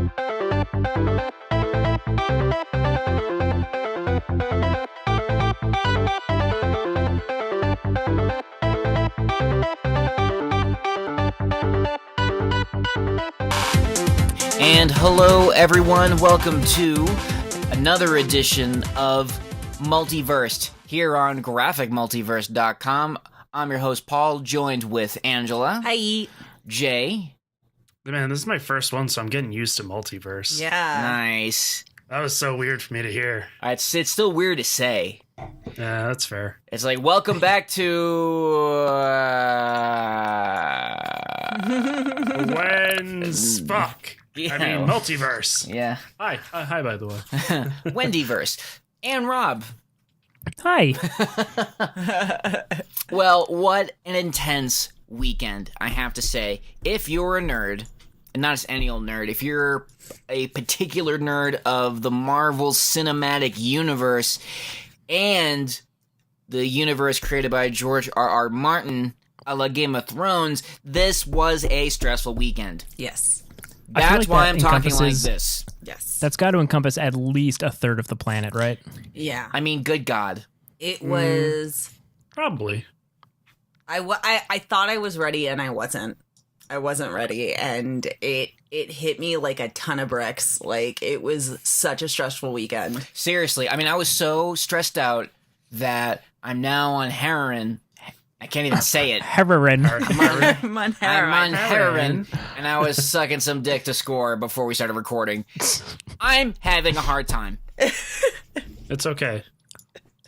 And hello, everyone. Welcome to another edition of Multiversed here on graphicmultiverse.com. I'm your host, Paul, joined with Angela. Hi. Jay. Man, this is my first one, so I'm getting used to multiverse. Yeah. Nice. That was so weird for me to hear. It's still weird to say. Yeah, that's fair. It's like, welcome back to... When's fuck? Yeah. I mean, multiverse. Yeah. Hi, by the way. Wendyverse. And Rob. Hi. Well, what an intense weekend, I have to say. If you're a nerd, and not just any old nerd, if you're a particular nerd of the Marvel Cinematic Universe and the universe created by George R.R. Martin, a la Game of Thrones, this was a stressful weekend. Yes. That's why I'm talking like encompasses- this. Yes. That's got to encompass at least a third of the planet, right? Yeah. I mean, good God. It was... Probably. I thought I was ready and I wasn't. I wasn't ready, and it hit me like a ton of bricks. Like, it was such a stressful weekend. Seriously, I mean, I was so stressed out that I'm now on heroin. I can't even say it. Heroin. I'm on I'm on heroin, and I was sucking some dick to score before we started recording. I'm having a hard time. It's okay.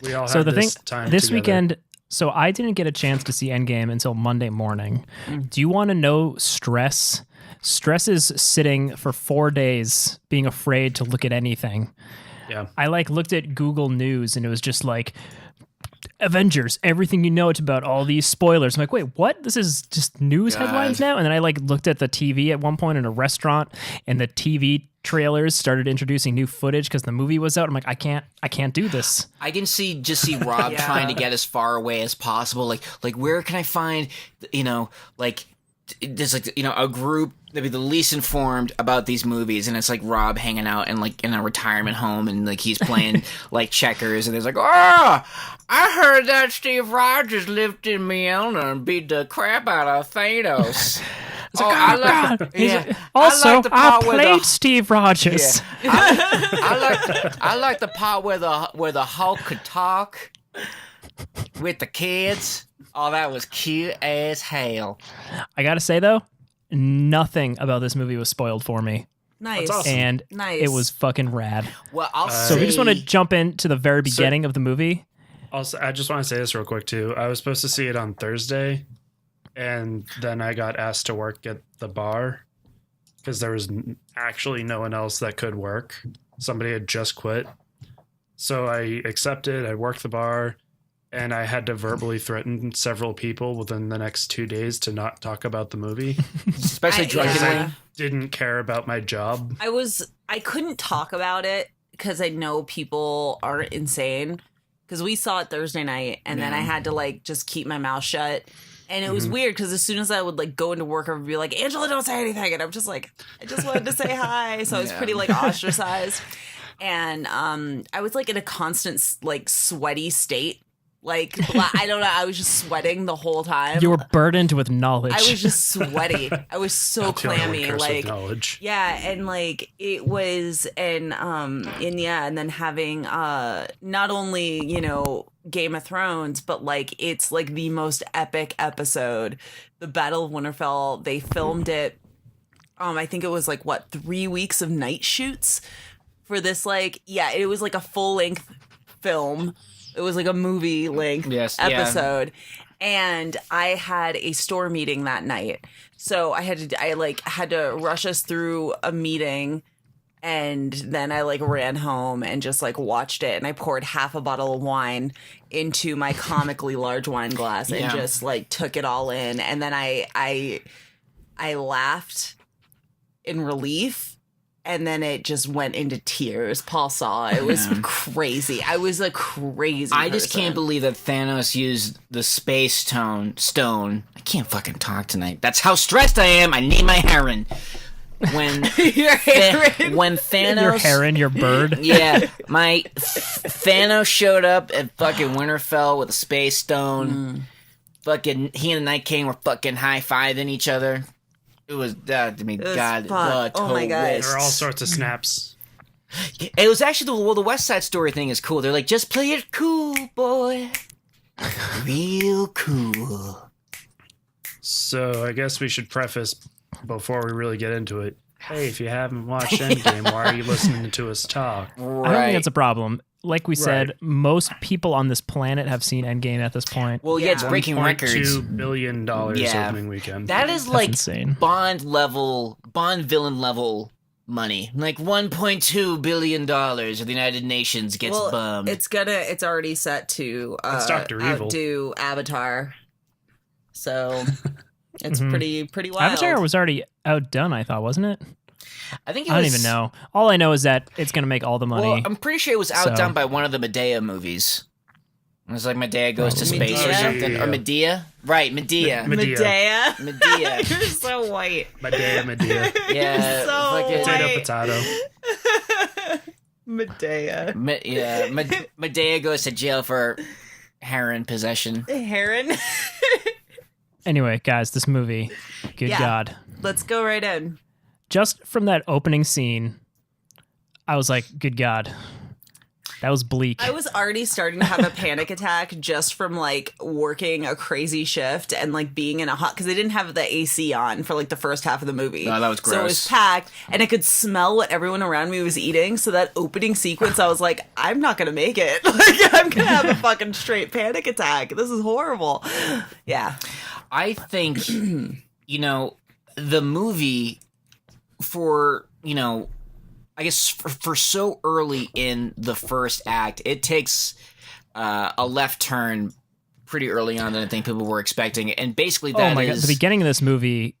We all So had the this thing, time this together. weekend, so I didn't get a chance to see Endgame until Monday morning. Do you want to know stress? Stress is sitting for 4 days being afraid to look at anything. Yeah. I looked at Google News and it was just like, Avengers, everything you know, it's about all these spoilers. I'm like, wait, what? This is just news God. headlines now? And then I looked at the TV at one point in a restaurant, and the TV trailers started introducing new footage because the movie was out. I'm like, I can't do this. I can see Rob Yeah. trying to get as far away as possible. Like where can I find, there's a group that'd be the least informed about these movies, and it's like Rob hanging out in a retirement home, and he's playing checkers, and there's I heard that Steve Rogers lifted Mjolnir and beat the crap out of Thanos. Also, I where played Steve Rogers. I like the part where the Hulk could talk with the kids. Oh, that was cute as hell. I gotta say though, nothing about this movie was spoiled for me, Nice. That's awesome. and Nice. it was fucking rad. Well, I'll So say... we just want to jump into the very beginning of the movie. Also, I just want to say this real quick, too. I was supposed to see it on Thursday, and then I got asked to work at the bar because there was actually no one else that could work. Somebody had just quit. So I accepted. I worked the bar, and I had to verbally threaten several people within the next 2 days to not talk about the movie. especially drunkenly. Yeah. Didn't care about my job. I couldn't talk about it because I know people are insane. Because we saw it Thursday night, and then I had to just keep my mouth shut. And it was weird because as soon as I would go into work, I would be like, Angela, don't say anything. And I'm just like, I just wanted to say hi. So I was pretty ostracized. And I was in a constant sweaty state. I don't know. I was just sweating the whole time. You were burdened with knowledge. I was just sweaty. I was so Not the only one clammy. cursed with knowledge. Yeah, and it was and then having not only, Game of Thrones, but it's the most epic episode. The Battle of Winterfell, they filmed it. I think it was 3 weeks of night shoots for this it was a full-length film. It was a movie length episode. And I had a store meeting that night. So I had to rush us through a meeting, and then I ran home and just watched it, and I poured half a bottle of wine into my comically large wine glass and just took it all in, and then I laughed in relief. And then it just went into tears. Paul saw it. It was crazy. I was a crazy I just person. can't believe that Thanos used the space stone. I can't fucking talk tonight. That's how stressed I am. I need my heroin. when Your Heron. when Thanos Your heron, your bird. Yeah, my Thanos showed up at fucking Winterfell with a space stone. Fucking he and the Night King were fucking high-fiving each other. It was that. I mean, was God, fun. the Oh my God. twists. There are all sorts of snaps. It was actually the West Side Story thing is cool. They're like, just play it cool, boy, real cool. So I guess we should preface before we really get into it. Hey, if you haven't watched Endgame, why are you listening to us talk? I don't think that's a problem. Like we said, most people on this planet have seen Endgame at this point. Well, yeah, it's Yeah. breaking records. $1.2 billion Yeah. opening weekend. That is like insane. Bond villain level money. Like $1.2 billion of the United Nations gets bummed. It's already set to It's Dr. Evil. outdo Avatar. So it's pretty wild. Avatar was already outdone, I thought, wasn't it? I think it I was, don't even know. All I know is that it's going to make all the money. Well, I'm pretty sure it was outdone So- by one of the Medea movies. It was like Medea goes to Probably. space or Medea? something. Or Medea? Right, Medea. Medea. Medea. You're so white. Medea. Yeah. So fucking- white. Potato. Medea. Medea goes to jail for heroin possession. Heron. Anyway, guys, this movie, good Yeah. God. Let's go right in. Just from that opening scene, I was like, good God. That was bleak. I was already starting to have a panic attack just from like working a crazy shift and like being in a hot, because they didn't have the AC on for like the first half of the movie. Oh, that was So it was gross. packed and I could smell what everyone around me was eating. So that opening sequence, I was like, I'm not going to make it. Like, I'm going to have a fucking straight panic attack. This is horrible. Yeah. I think, the movie I guess for so early in the first act, it takes a left turn pretty early on than I think people were expecting. And basically that oh my God. is... The beginning of this movie,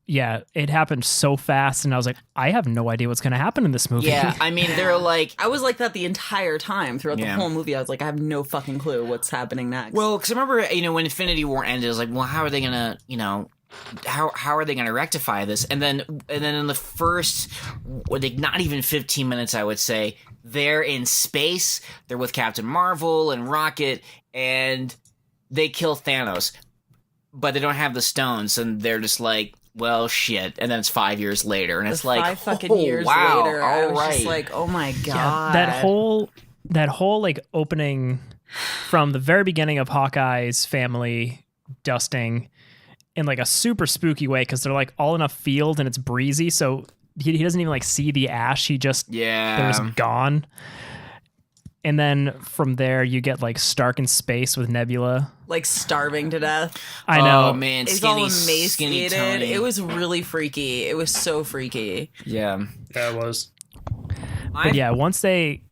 yeah, it happened so fast. And I was like, I have no idea what's going to happen in this movie. Yeah, I mean, they're like... I was like that the entire time throughout the Yeah. whole movie. I was like, I have no fucking clue what's happening next. Well, because I remember, when Infinity War ended, I was like, well, how are they going to, how are they going to rectify this? And then in the first, not even 15 minutes, I would say, they're in space. They're with Captain Marvel and Rocket, and they kill Thanos, but they don't have the stones, and they're just like, well, shit. And then it's 5 years later, and it's like, 5 fucking years wow, later, I all was right. just like, oh my God. Yeah, that whole like opening from the very beginning of Hawkeye's family dusting in like a super spooky way, because they're like all in a field and it's breezy, so he doesn't even like see the ash. He just they're just gone. And then from there you get like Stark in space with Nebula. like starving to death. I know. Oh, man, It's skinny, all skinny emaciated. Tony. It was really freaky. It was so freaky. Yeah. That was. But yeah, once they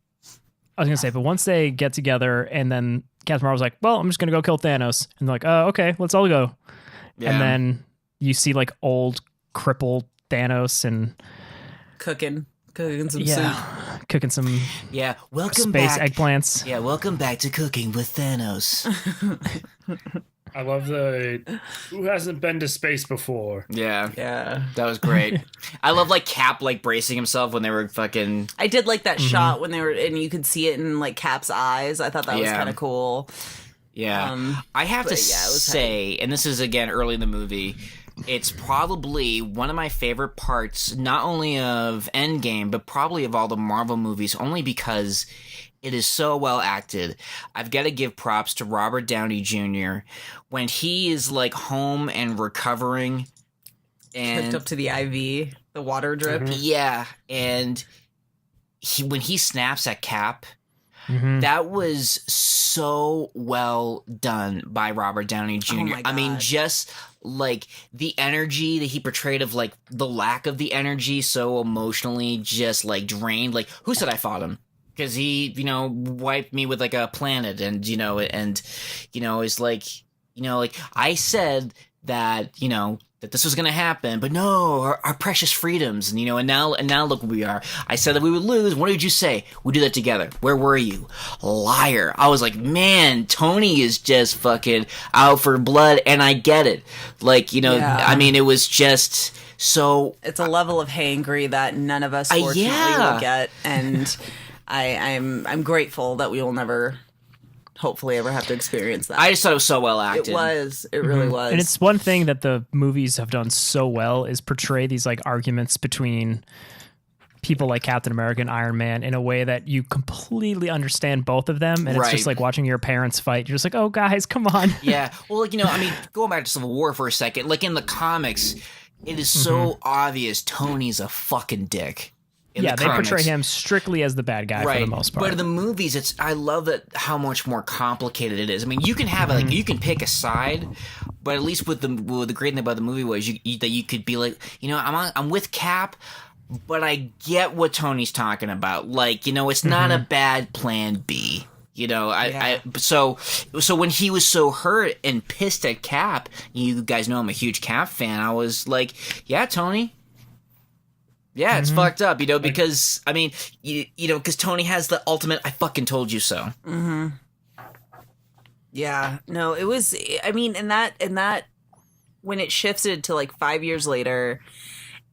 get together, and then Captain Marvel's like, well, I'm just gonna go kill Thanos, and they're like, oh, okay, let's all go. Yeah. And then you see like old crippled Thanos and Cooking some soup. yeah, cooking some Yeah, welcome space back. eggplants. Yeah, welcome back to Cooking with Thanos. I love who hasn't been to space before? Yeah, Yeah. that was great. I love like Cap like bracing himself when they were fucking. I did like that shot when they were, and you could see it in like Cap's eyes. I thought that was Yeah. kind of cool. Yeah, I have to but yeah, it was say, and this is again early in the movie, it's probably one of my favorite parts, not only of Endgame, but probably of all the Marvel movies, only because it is so well acted. I've got to give props to Robert Downey Jr. when he is like home and recovering, and Hooked up to the IV, the water drip. yeah, and when he snaps at Cap. Mhm. That was so well done by Robert Downey Jr. my I mean, God. just like the energy that he portrayed of like the lack of the energy, so emotionally just like drained. Like, who said I fought him? Because he, wiped me with like a planet, and it's like, like I said that, that this was gonna happen, but no, our precious freedoms, and now look where we are. I said that we would lose. What did you say? We do that together. Where were you, liar? I was like, man, Tony is just fucking out for blood, and I get it. Like, Yeah. I mean, it was just So It's a level of hangry that none of us fortunately yeah. will get, and I'm grateful that we will never, hopefully, ever have to experience that. I just thought it was so well acted. It really was. And it's one thing that the movies have done so well is portray these like arguments between people like Captain America and Iron Man in a way that you completely understand both of them, and it's just Right. like watching your parents fight. You're just like, oh guys, come on. Yeah. Well, like, I mean, going back to Civil War for a second, like in the comics, it is so obvious Tony's a fucking dick. In Yeah, the they comics. portray him strictly as the bad guy for the most part. But in the movies, I love that how much more complicated it is. I mean, you can have like you can pick a side, but at least with the great thing about the movie was that you could be like, I'm with Cap, but I get what Tony's talking about. Like, it's not a bad plan B. So when he was so hurt and pissed at Cap, you guys know I'm a huge Cap fan. I was like, yeah, Tony. Yeah, it's fucked up, because I mean, because Tony has the ultimate "I fucking told you so." Mm-hmm. Yeah, no, it was. I mean, and that when it shifted to like 5 years later,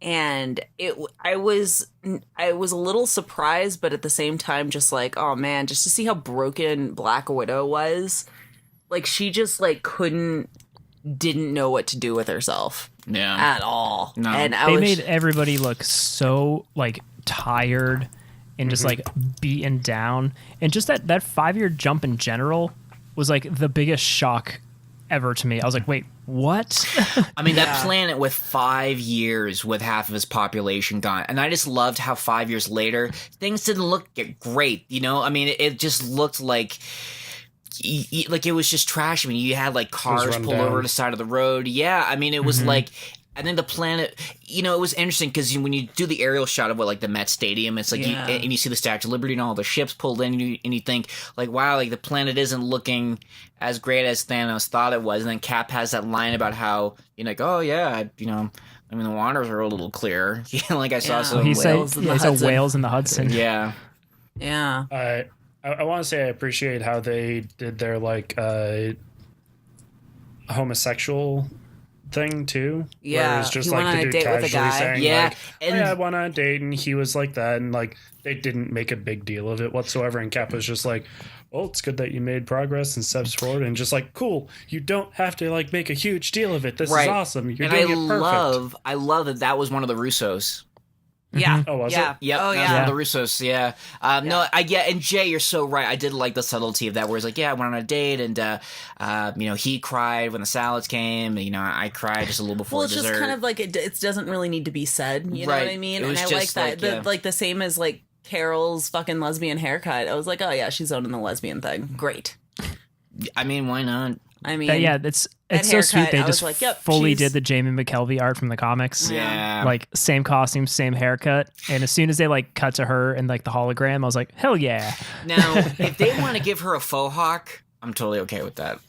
and I was a little surprised, but at the same time, just like, oh man, just to see how broken Black Widow was, like she just like didn't know what to do with herself. Yeah. At all. No. And They made everybody look so like tired and just like beaten down. And just that 5-year jump in general was like the biggest shock ever to me. I was like, wait, what? I mean, that planet with 5 years with half of its population gone. And I just loved how 5 years later, things didn't look great. I mean, it just looked like it was just trash. I mean, you had like cars pulled over to the side of the road. Yeah, I mean, it was like, and then the planet, it was interesting because when you do the aerial shot of the Met Stadium, it's like, and you see the Statue of Liberty and all the ships pulled in, and you think like, wow, like the planet isn't looking as great as Thanos thought it was. And then Cap has that line about how, like, oh yeah, I mean, the waters are a little clearer. Like I saw some he said whales in the Hudson. whales in the Hudson. Yeah. Yeah. I want to say I appreciate how they did their like homosexual thing too. Yeah, where it was just he went like on the a dude date with a casually guy. saying, Yeah, like, and- oh, yeah, I went on a date and he was like that, and like they didn't make a big deal of it whatsoever. And Cap was just like, well, it's good that you made progress and steps forward, and just like, cool, you don't have to like make a huge deal of it. This is awesome. You're doing it perfect. I love that was one of the Russos. Yeah. Oh, was yeah. it? Yep. Oh, that's yeah. one of the Russos. Yeah. No, and Jay, you're so right. I did like the subtlety of that, where it's like, yeah, I went on a date, and he cried when the salads came. I cried just a little before Well, it's dessert. just kind of like it doesn't really need to be said. You know Right. what I mean? It And was I like just that. like, The same as like Carol's fucking lesbian haircut. I was like, oh yeah, she's owning the lesbian thing. Great. I mean, why not? I mean, It's so haircut, sweet. They I was just like, yep, fully she's- did the Jamie McKelvey art from the comics. Yeah. Like same costume, same haircut. And as soon as they like cut to her and like the hologram, I was like, hell yeah. Now, if they want to give her a faux hawk, I'm totally okay with that.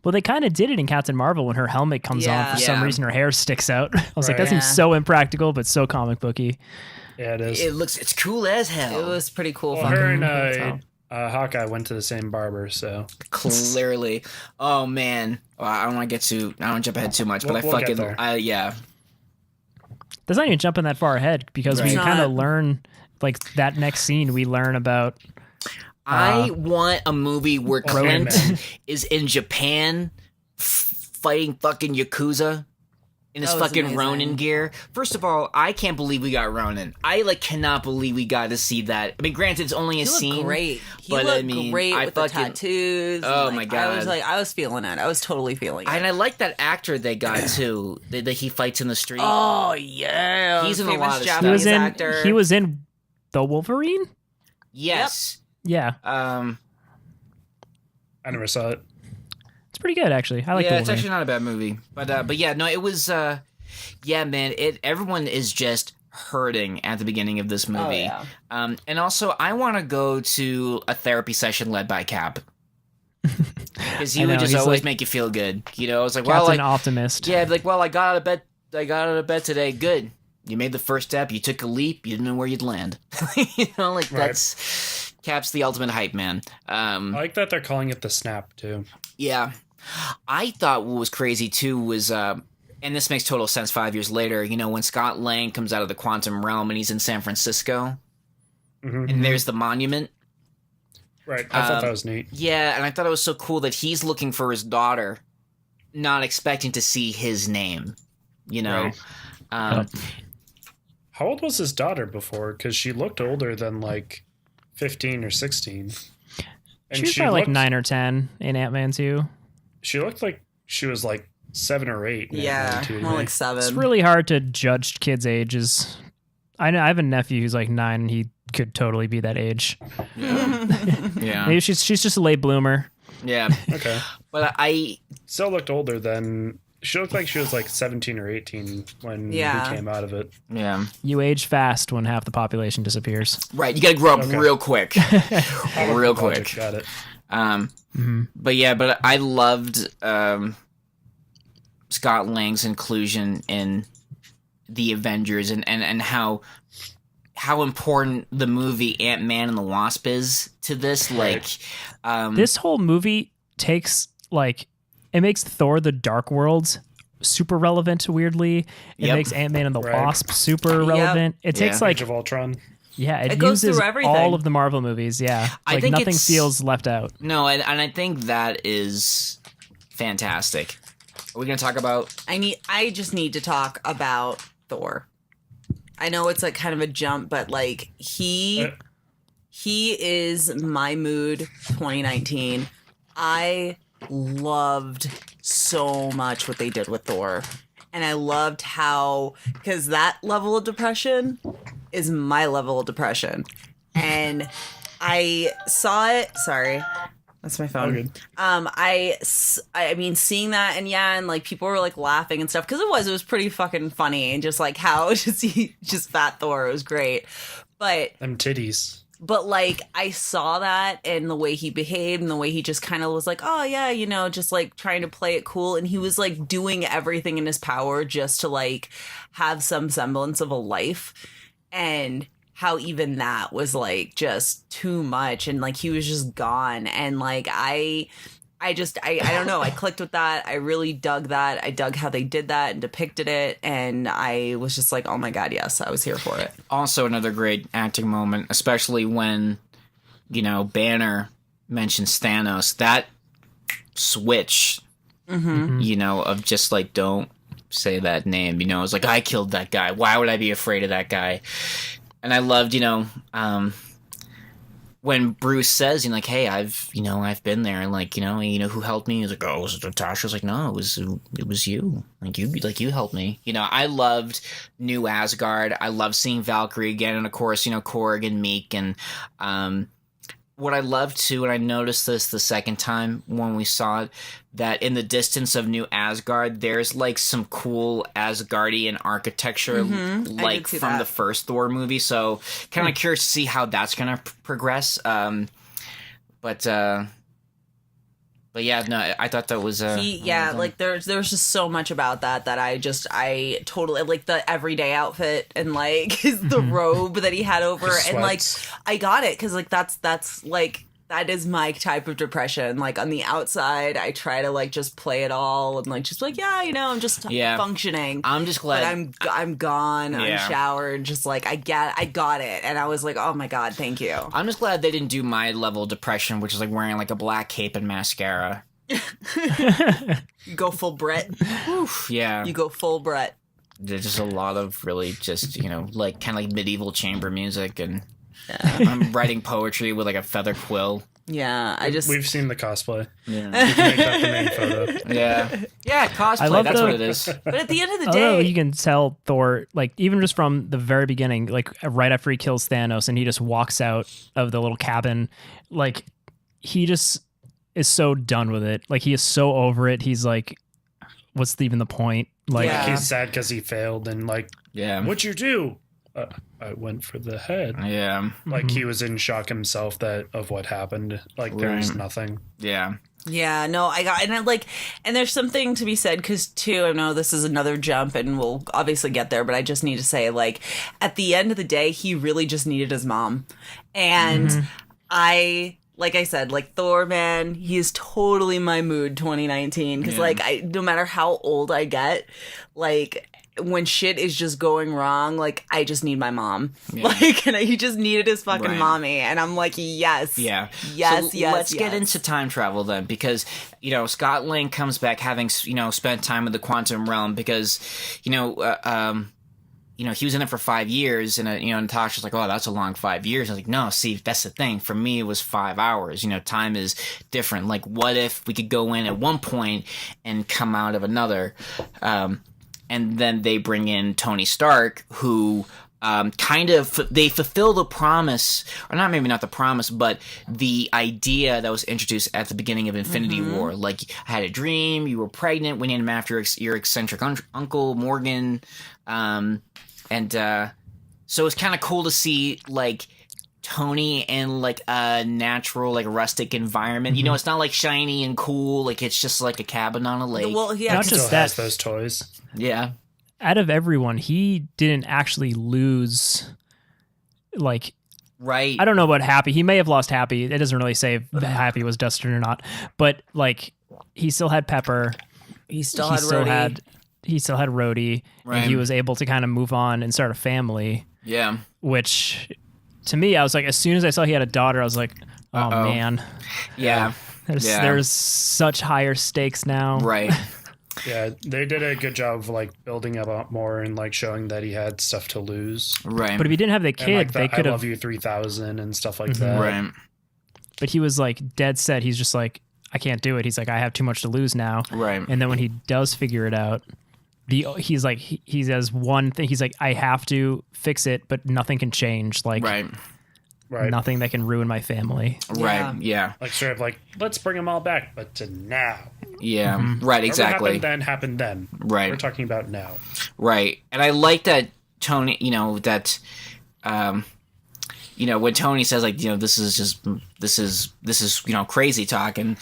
Well, they kind of did it in Captain Marvel when her helmet comes on. Yeah. For some Yeah. reason, her hair sticks out. I was like, Right. that seems Yeah. so impractical, but so comic booky. Yeah, it is. It's cool as hell. it was pretty cool. Well, fucking her and that's all. Hawkeye went to the same barber, so Clearly. Oh man. Well, I don't want to jump ahead too much, but We'll get there. yeah. That's not even jumping that far ahead because we Right. kind of Not. learn, like that next scene, we learn about. I want a movie where Ronin Clint Man. is in Japan fighting fucking Yakuza in his That was fucking amazing. Ronin gear. First of all, I can't believe we got Ronin. I cannot believe we got to see that. I mean, granted, it's only a He scene. looked great. He but, looked I mean, great I with the fucking- tattoos. Oh, and, my I God. was feeling it. I was totally feeling it. And I like that actor they got too. That he fights in the street. Oh yeah, He's in a famous lot of stuff. Japanese He was in. actor. He was in the Wolverine. Yes. Yeah, I never saw it. it's pretty good actually. I like yeah, the it's Wolverine. actually not a bad movie. But yeah, no, it was. Yeah, man. Everyone is just hurting at the beginning of this movie. Oh, yeah. And also, I want to go to a therapy session led by Cap. Because he I would know, just he's always like- make you feel good. I was like, Captain well, like, Optimist. yeah, like, well, I got out of bed. I got out of bed today. Good. You made the first step. You took a leap. You didn't know where you'd land. Like Right. that's Cap's the ultimate hype man. I like that they're calling it the snap too. Yeah. I thought what was crazy too was and this makes total sense 5 years later, when Scott Lang comes out of the quantum realm and he's in San Francisco, and there's the monument. Right. I thought that was neat. Yeah, and I thought it was so cool that he's looking for his daughter, not expecting to see his name, Right. Um, How old was his daughter before? Because she looked older than like 15 or 16. And She was probably like 9 or 10 in Ant-Man 2. She looked like she was like 7 or 8. in Yeah, Ant-Man 2 to more me. like 7. It's really hard to judge kids' ages. I know I have a nephew who's like 9, and he could totally be that age. yeah, Maybe she's just a late bloomer. yeah. Okay. But I Still looked older than. She looked like she was like 17 or 18 when he came out of it. yeah. You age fast when half the population disappears. Right, you got to grow up real quick, real Logic, quick. got it. But I loved Scott Lang's inclusion in the Avengers and how important the movie Ant-Man and the Wasp is to this. Like, This whole movie takes it makes Thor: The Dark World super relevant. Weirdly, it Yep. makes Ant-Man and the Right. Wasp super relevant. It takes Age of Ultron. it goes uses through everything. all of the Marvel movies. Yeah, I think nothing it's- feels left out. no, and I think that is fantastic. Are we going to talk about? I just need to talk about Thor. I know it's like kind of a jump, but like he is my mood 2019. I loved so much what they did with Thor. And I loved how, because that level of depression is my level of depression. And I saw it. Sorry. That's my phone. good. I mean, seeing that and like people were like laughing and stuff because it was pretty fucking funny and just like how just fat Thor, it was great. Them titties. But like I saw that and the way he behaved and the way he just kind of was like, oh yeah, just like trying to play it cool, and he was like doing everything in his power just to like have some semblance of a life, and how even that was like just too much, and like he was just gone, and like I don't know, I clicked with that. I really dug that. I dug how they did that and depicted it, and I was just like, oh my god, yes, I was here for it. Also, another great acting moment, especially when, Banner mentions Thanos. That switch, of just like, don't say that name. It's like, I killed that guy. Why would I be afraid of that guy? And I loved, when Bruce says, like, hey, I've been there, and like, who helped me? He's like, oh, was it Natasha? I was like, no, it was you. You helped me. I loved New Asgard. I loved seeing Valkyrie again, and of course, Korg and Meek, and what I loved too, and I noticed this the second time when we saw it, that in the distance of New Asgard, there's like some cool Asgardian architecture, like see from that. the first Thor movie. So kind of curious to see how that's gonna progress. But yeah, no, I thought that was like there was just so much about that I totally like the everyday outfit and like the robe that he had over, His and like sweats. I got it because like that's like that is my type of depression. Like on the outside, I try to like just play it all and like just like I'm just functioning. I'm just glad but I'm gone, Yeah. unshowered, just like I got it, and I was like, oh my god, thank you. I'm just glad they didn't do my level of depression, which is like wearing like a black cape and mascara. You go full Brett. Yeah. You go full Brett. There's just a lot of really just, like kind of like medieval chamber music, and I'm writing poetry with like a feather quill. Yeah, We've seen the cosplay. Yeah. We can make that the main photo. Yeah. Yeah, cosplay. I love That's the- what it is. but at the end of the Although day, you can tell Thor, like even just from the very beginning, like right after he kills Thanos and he just walks out of the little cabin, like he just is so done with it. Like he is so over it. He's like, what's even the point? Like, Yeah. He's sad because he failed and like, Yeah. what'd you do? I went for the head. Yeah. Like he was in shock himself of what happened. Like there's Right. nothing. Yeah. yeah, no, I got, and I like, and there's something to be said because too, I know this is another jump, and we'll obviously get there, but I just need to say, like, at the end of the day, he really just needed his mom, and I like I said, like Thor, man, he is totally my mood 2019. Because, Yeah. like, no matter how old I get, like, when shit is just going wrong, like, I just need my mom. Yeah. Like, and he just needed his fucking Right. mommy. And I'm like, yes. Yeah. Yes, so yes, let's get yes. into time travel then, because, Scott Lang comes back having, spent time in the quantum realm because, he was in it for 5 years, and Natasha's like, oh, that's a long 5 years. I was like, no, see, that's the thing. For me, it was 5 hours. Time is different. Like, what if we could go in at one point and come out of another? And then they bring in Tony Stark, who they fulfill the promise, or not the promise, but the idea that was introduced at the beginning of Infinity War. Like, I had a dream, you were pregnant, we named him after your eccentric uncle, Morgan. So it's kind of cool to see, like, Tony in, like, a natural, like, rustic environment. It's not, like, shiny and cool. Like, it's just, like, a cabin on a lake. Well, yeah. Not Still just has that. those toys. Yeah. Out of everyone, he didn't actually lose. Like, Right. I don't know about Happy. He may have lost Happy. It doesn't really say if Happy was Dustin or not. But, like, he still had Pepper. he still he had still Rhodey. had he still had Rhodey, Right. and he was able to kind of move on and start a family. Yeah. Which, to me, I was like, as soon as I saw he had a daughter, I was like, oh Uh-oh. man, Yeah. Yeah. there's such higher stakes now. Right. Yeah, they did a good job of like building up more and like showing that he had stuff to lose. Right. But if he didn't have the And kid, like the they could I have. Love You 3000 and stuff like that. Right. But he was like dead set. He's just like, I can't do it. He's like, I have too much to lose now. Right. And then when he does figure it out, he's like, he has one thing. He's like, I have to fix it, but nothing can change. Like, Right. Right. nothing that can ruin my family. Right. Yeah. Like sort of like, let's bring them all back, but to now. Yeah. Mm-hmm. Right. Exactly. Whatever happened then. Right. We're talking about now. Right. And I like that Tony, when Tony says like, this is crazy talk, and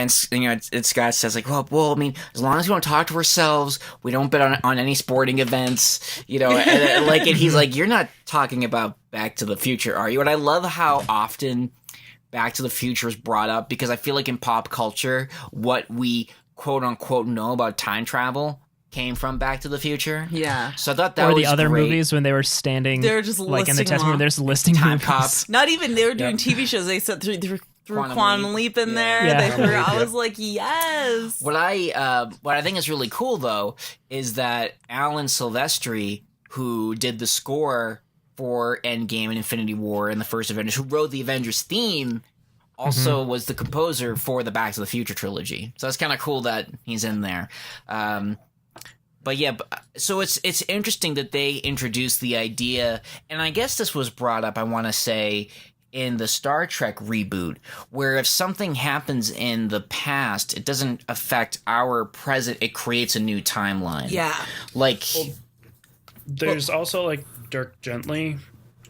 and Scott says like, well, I mean, as long as we don't talk to ourselves, we don't bet on any sporting events, and he's like, you're not talking about Back to the Future, are you? And I love how often Back to the Future is brought up, because I feel like in pop culture, what we quote unquote know about time travel came from Back to the Future. Yeah. So I thought that Or was the other great. movies when they were standing, They're just like in the listing test them room, off. they're just listing Time movies. Cop. Not even they were doing Yep. TV shows. They said through Quantum Quantum Leap. Leap in there. Yeah. They Quantum threw, Leap, I yeah. was like, yes. What I think is really cool though is that Alan Silvestri, who did the score for Endgame and Infinity War and the first Avengers, who wrote the Avengers theme, also was the composer for the Back to the Future trilogy. So it's kind of cool that he's in there. But yeah, so it's interesting that they introduced the idea, and I guess this was brought up, I want to say, in the Star Trek reboot, where if something happens in the past, it doesn't affect our present, it creates a new timeline. Yeah. Like, There's also like Dirk Gently,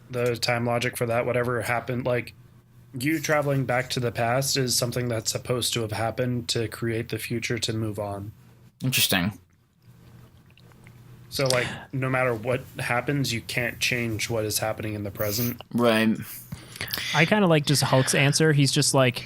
the time logic for that, whatever happened, like you traveling back to the past is something that's supposed to have happened to create the future to move on. interesting. So like no matter what happens, you can't change what is happening in the present. Right. I kind of like just Hulk's answer. He's just like,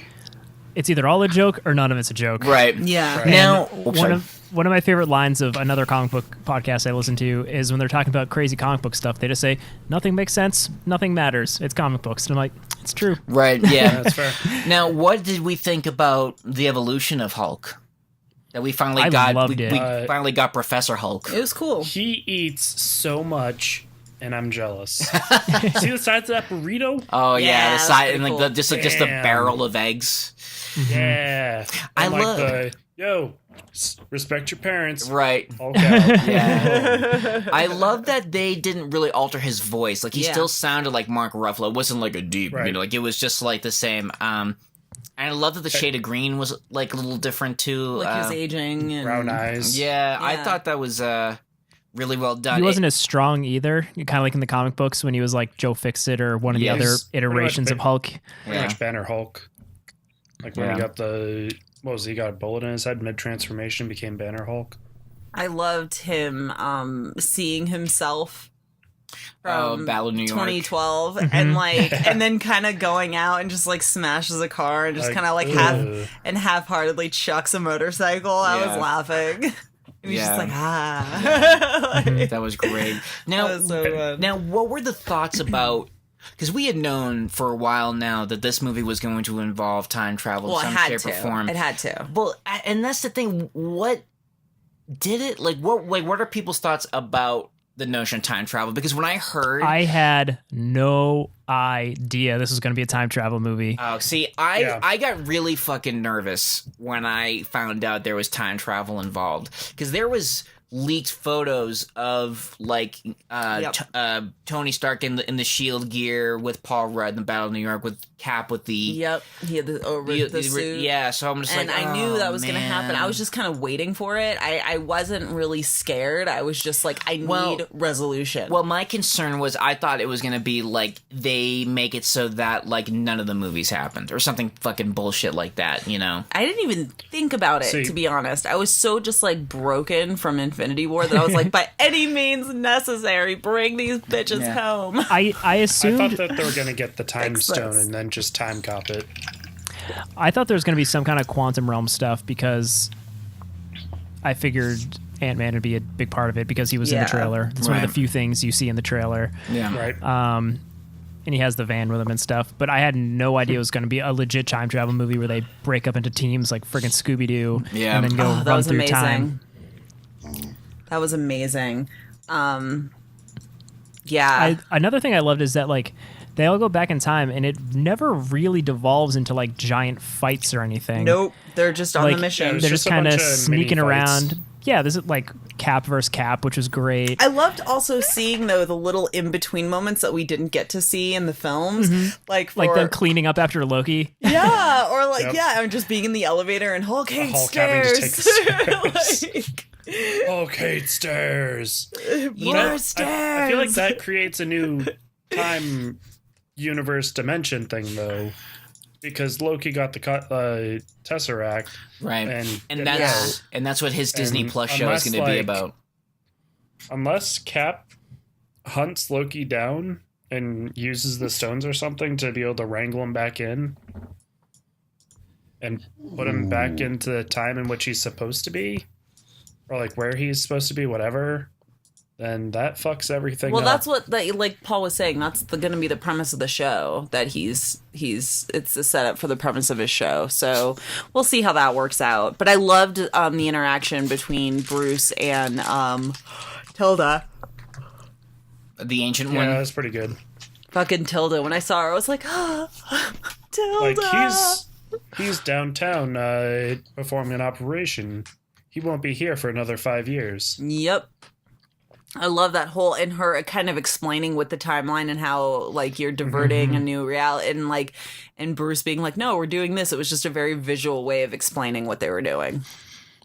it's either all a joke or none of it's a joke. Right. Yeah. Right. Now, One of my favorite lines of another comic book podcast I listen to is when they're talking about crazy comic book stuff. They just say, nothing makes sense, nothing matters. It's comic books. And I'm like, it's true. right, yeah. That's fair. Now, what did we think about the evolution of Hulk? That we finally I got. loved We it. finally got Professor Hulk. It was cool. He eats so much, and I'm jealous. See the size of that burrito? Oh Yeah, yeah, the that's side pretty and like cool. just the Damn. barrel of eggs. Yeah. I And, like love- the respect your parents. Right. Hulk out. Yeah. I love that they didn't really alter his voice. Like he Yeah. still sounded like Mark Ruffalo. It wasn't like a deep, Right. like it was just like the same. And I love that the shade of green was like a little different too. Like his aging. And, Brown eyes. Yeah, I Yeah. thought that was really well done. He wasn't as strong either. Kind of like in the comic books when he was like Joe Fixit or one of the Yes. other Pretty iterations much of Hulk. Pretty much Banner Hulk. Like when Yeah. he got he got a bullet in his head mid-transformation, became Banner Hulk. I loved him seeing himself from Battle of New York. 2012, and and then kind of going out and just like smashes a car and just kind of like half-heartedly chucks a motorcycle. I was laughing. And he's just like, That was great. Now, that was so fun. Now, what were the thoughts about? Because we had known for a while now that this movie was going to involve time travel in some shape or form. It had to. Well, and that's the thing. What did it like? What are people's thoughts about the notion of time travel? Because when I heard, I had no idea this was going to be a time travel movie. Oh, see, I got really fucking nervous when I found out there was time travel involved, because there was leaked photos of like Tony Stark in the shield gear with Paul Rudd in the Battle of New York, with Cap with the he had the suit. Yeah, so I'm just and like, I knew that was going to happen. I was just kind of waiting for it. I wasn't really scared. I was just like, I need resolution. Well, my concern was I thought it was going to be like they make it so that like none of the movies happened or something fucking bullshit like that, you know? I didn't even think about it, to be honest. I was so just like broken from Infinity War that I was like, by any means necessary, bring these bitches home. I assumed I thought that they were going to get the time stone and then just time cop it. I thought there was going to be some kind of quantum realm stuff, because I figured Ant-Man would be a big part of it because he was in the trailer. It's one of the few things you see in the trailer. Yeah. Right. And he has the van with him and stuff. But I had no idea it was going to be a legit time travel movie where they break up into teams like friggin' Scooby-Doo and then go run through amazing. time. That was amazing. Another thing I loved is that like they all go back in time and it never really devolves into like giant fights or anything. Nope. They're just on like, the mission. They're just kind of sneaking around. Fights. Yeah, this is like Cap versus Cap, which was great. I loved also seeing though the little in between moments that we didn't get to see in the films, like them cleaning up after Loki. Yeah, or like I'm just being in the elevator and Hulk hates stairs. Hulk hates stairs. More stairs. I feel like that creates a new time universe dimension thing though, because Loki got the Tesseract, right? And that's what his Disney Plus show is going to be about. Unless Cap hunts Loki down and uses the stones or something to be able to wrangle him back in and put him back into the time in which he's supposed to be, or like where he's supposed to be, whatever, then that fucks everything up. Well, that's what like Paul was saying. That's going to be the premise of the show. That it's the setup for the premise of his show. So we'll see how that works out. But I loved the interaction between Bruce and Tilda, the ancient one. Yeah, that's pretty good. Fucking Tilda. When I saw her, I was like, Tilda. Like he's downtown performing an operation. He won't be here for another 5 years. Yep. I love that whole, and her kind of explaining with the timeline and how like you're diverting a new reality, and like, and Bruce being like, no, we're doing this. It was just a very visual way of explaining what they were doing.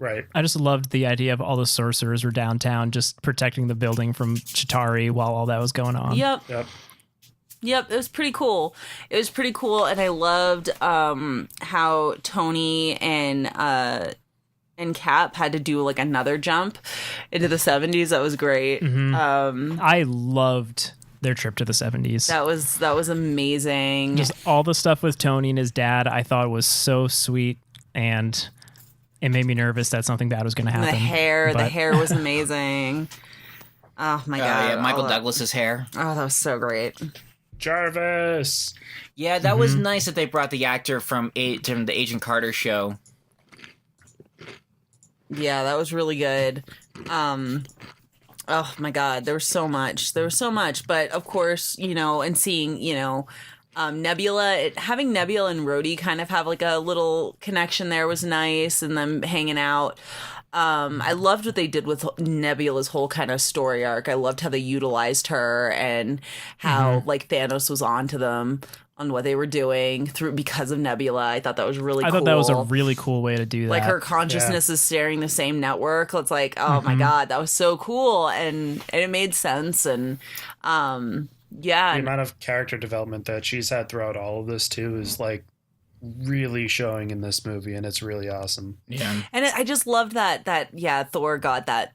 Right. I just loved the idea of all the sorcerers were downtown just protecting the building from Chitauri while all that was going on. Yep. It was pretty cool. And I loved how Tony and Cap had to do like another jump into the 70s. That was great. I loved their trip to the 70s. That was amazing. Just all the stuff with Tony and his dad, I thought was so sweet, and it made me nervous that something bad was going to happen. The hair was amazing. Oh my god! Yeah, Michael Douglas's hair. Oh, that was so great. Jarvis. Yeah, that was nice that they brought the actor from the Agent Carter show. Yeah, that was really good. Oh my god, there was so much. But of course, and seeing, Nebula, having Nebula and Rhodey kind of have like a little connection there was nice, and them hanging out. I loved what they did with Nebula's whole kind of story arc. I loved how they utilized her and how like Thanos was on to them on what they were doing because of Nebula. I thought that was really cool. I thought that was a really cool way to do that. Like her consciousness is sharing the same network. It's like, oh my god, that was so cool, and it made sense. And the amount of character development that she's had throughout all of this too is like really showing in this movie, and it's really awesome. Yeah. And I just loved that Thor got that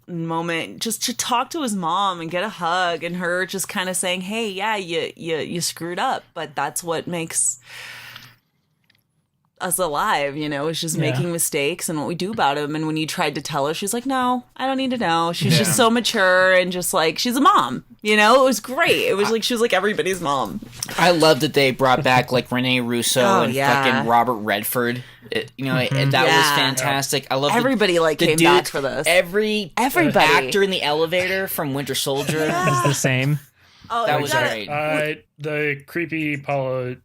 moment just to talk to his mom and get a hug, and her just kind of saying, "Hey, yeah, you screwed up, but that's what makes us alive, it's just making mistakes and what we do about them." And when you tried to tell her, she's like, "No, I don't need to know." She's just so mature and just like, she's a mom, it was great. It was like she was like everybody's mom. I love that they brought back like Rene Russo and fucking Robert Redford. And that was fantastic. I love everybody came back for this. Everybody actor in the elevator from Winter Soldier Is the same. Oh, that was great. The creepy Paulo,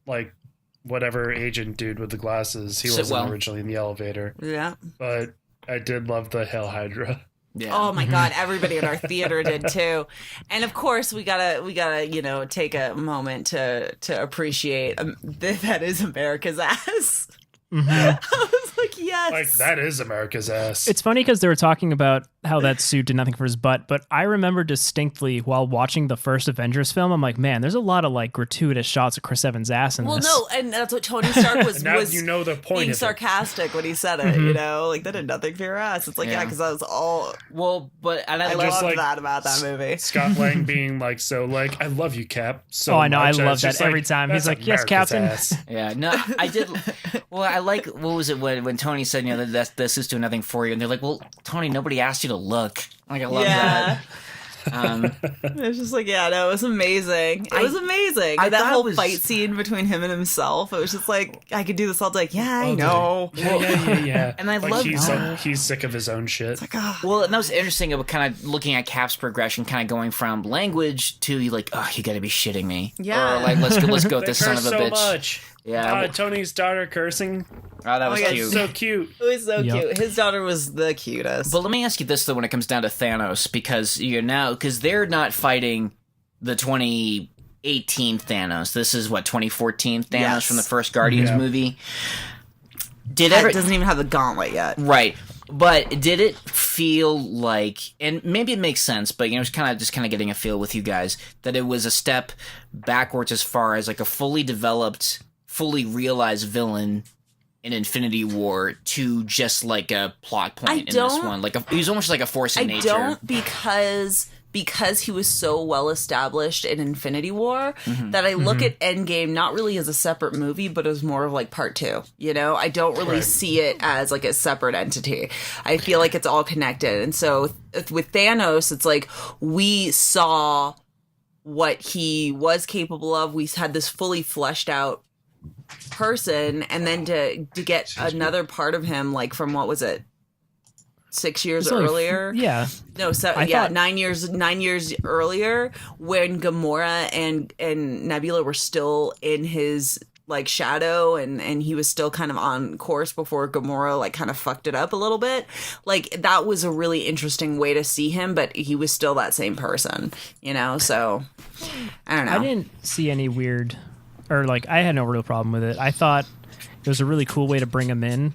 whatever agent dude with the glasses, he wasn't originally in the elevator. Yeah. But I did love the Hail Hydra. Yeah. Oh my God, everybody in our theater did too. And of course we gotta take a moment to appreciate that is America's ass. I was like, yes. That is America's ass. It's funny because they were talking about how that suit did nothing for his butt, but I remember distinctly while watching the first Avengers film, I'm like, man, there's a lot of gratuitous shots of Chris Evans' ass in this. Well, no, and that's what Tony Stark was now was you know the point being of sarcastic when he said it, that did nothing for your ass. It's like, because that was all. Well, but and I love love that about that movie. Scott Lang being I love you, Cap. So I know, much. I love that every time. He's like, yes, Captain. Ass. Yeah, no, I did. Well, I like, what was it when Tony said, that this is doing nothing for you, and they're like, well, Tony, nobody asked you to look. I love that. It's just like, it was amazing. It was amazing. That whole fight scene between him and himself, it was just like, I could do this all day. Yeah, I know. Yeah. And I love he's sick of his own shit. It's like, oh. Well, and that was interesting about kind of looking at Cap's progression, kind of going from language to you gotta be shitting me. Yeah. Or let's go with this son of a so bitch. Much. Yeah. Tony's daughter cursing. Oh, that was cute. So cute. It was so cute. His daughter was the cutest. But let me ask you this though, when it comes down to Thanos, because they're not fighting the 2018 Thanos. This is 2014 Thanos from the first Guardians movie. It doesn't even have the gauntlet yet. Right. But did it feel like, and maybe it makes sense, but it's kind of getting a feel with you guys, that it was a step backwards as far as a fully developed, fully realized villain in Infinity War to just a plot point in this one. He was almost like a force in nature. I don't, because he was so well established in Infinity War that I look at Endgame not really as a separate movie, but as more of part two. I don't really see it as a separate entity. I feel like it's all connected. And so with Thanos, it's we saw what he was capable of. We had this fully fleshed out person, and then to get another part of him, from what was it, 6 years earlier? No, thought 9 years earlier, when Gamora and Nebula were still in his shadow, and he was still kind of on course before Gamora kind of fucked it up a little bit. That was a really interesting way to see him, but he was still that same person, so I don't know. I didn't see any weird, or I had no real problem with it. I thought it was a really cool way to bring him in,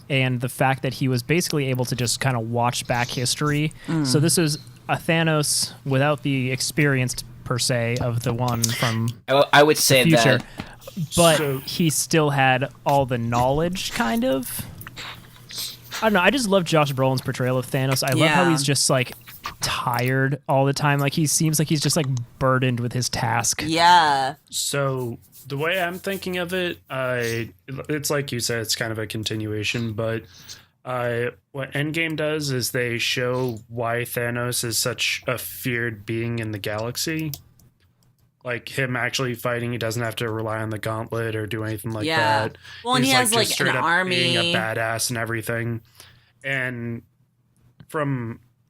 and the fact that he was basically able to just kind of watch back history. So this is a Thanos without the experience per se of the one from I would say the future, that, but he still had all the knowledge, kind of. I don't know. I just love Josh Brolin's portrayal of Thanos. I love how he's just tired all the time. He seems like he's just burdened with his task. Yeah. So the way I'm thinking of it, it's like you said, it's kind of a continuation, but what Endgame does is they show why Thanos is such a feared being in the galaxy. Him actually fighting, he doesn't have to rely on the gauntlet or do anything like that. Well, and he has just straight an up army, being a badass and everything. And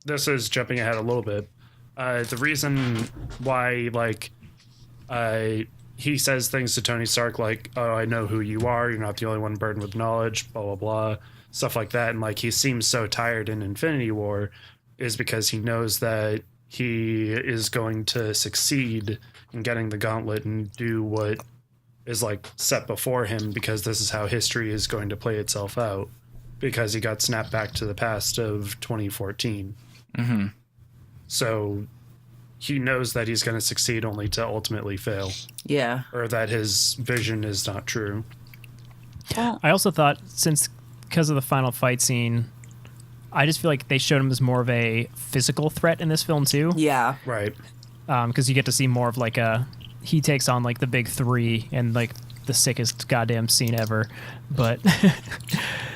this is jumping ahead a little bit. The reason why he says things to Tony Stark "Oh, I know who you are. You're not the only one burdened with knowledge." Blah blah blah, stuff like that. And he seems so tired in Infinity War, is because he knows that he is going to succeed in getting the gauntlet and do what is set before him, because this is how history is going to play itself out, because he got snapped back to the past of 2014. So he knows that he's going to succeed only to ultimately fail. Yeah. Or that his vision is not true. I also thought because of the final fight scene, I just feel like they showed him as more of a physical threat in this film too. Yeah. Right. Because you get to see more of like he takes on like the big three and like the sickest goddamn scene ever. But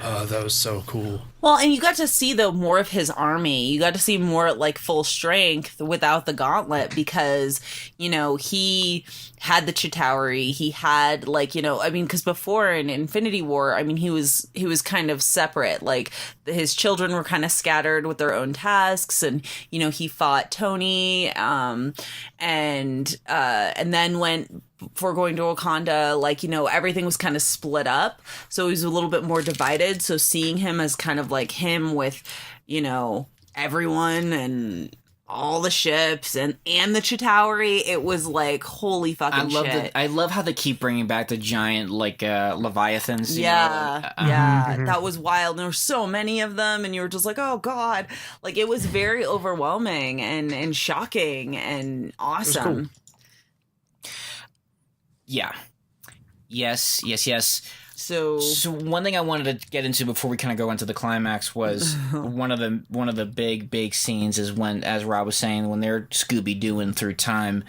That was so cool. Well, and you got to see more of his army. You got to see more at like full strength without the gauntlet because, he had the Chitauri. He had because before in Infinity War, he was kind of separate. Like his children were kind of scattered with their own tasks, and he fought Tony, and then went before going to Wakanda. Everything was kind of split up, so he was a little bit more divided. So seeing him as kind of like him with, everyone and all the ships and the Chitauri, it was like holy fucking shit. I love how they keep bringing back the giant leviathans. That was wild. There were so many of them, and you were just like, oh god, like it was very overwhelming and shocking and awesome. Cool. Yeah. Yes. So one thing I wanted to get into before we kind of go into the climax was one of the big scenes is when, as Rob was saying, when they're Scooby-Dooing through time,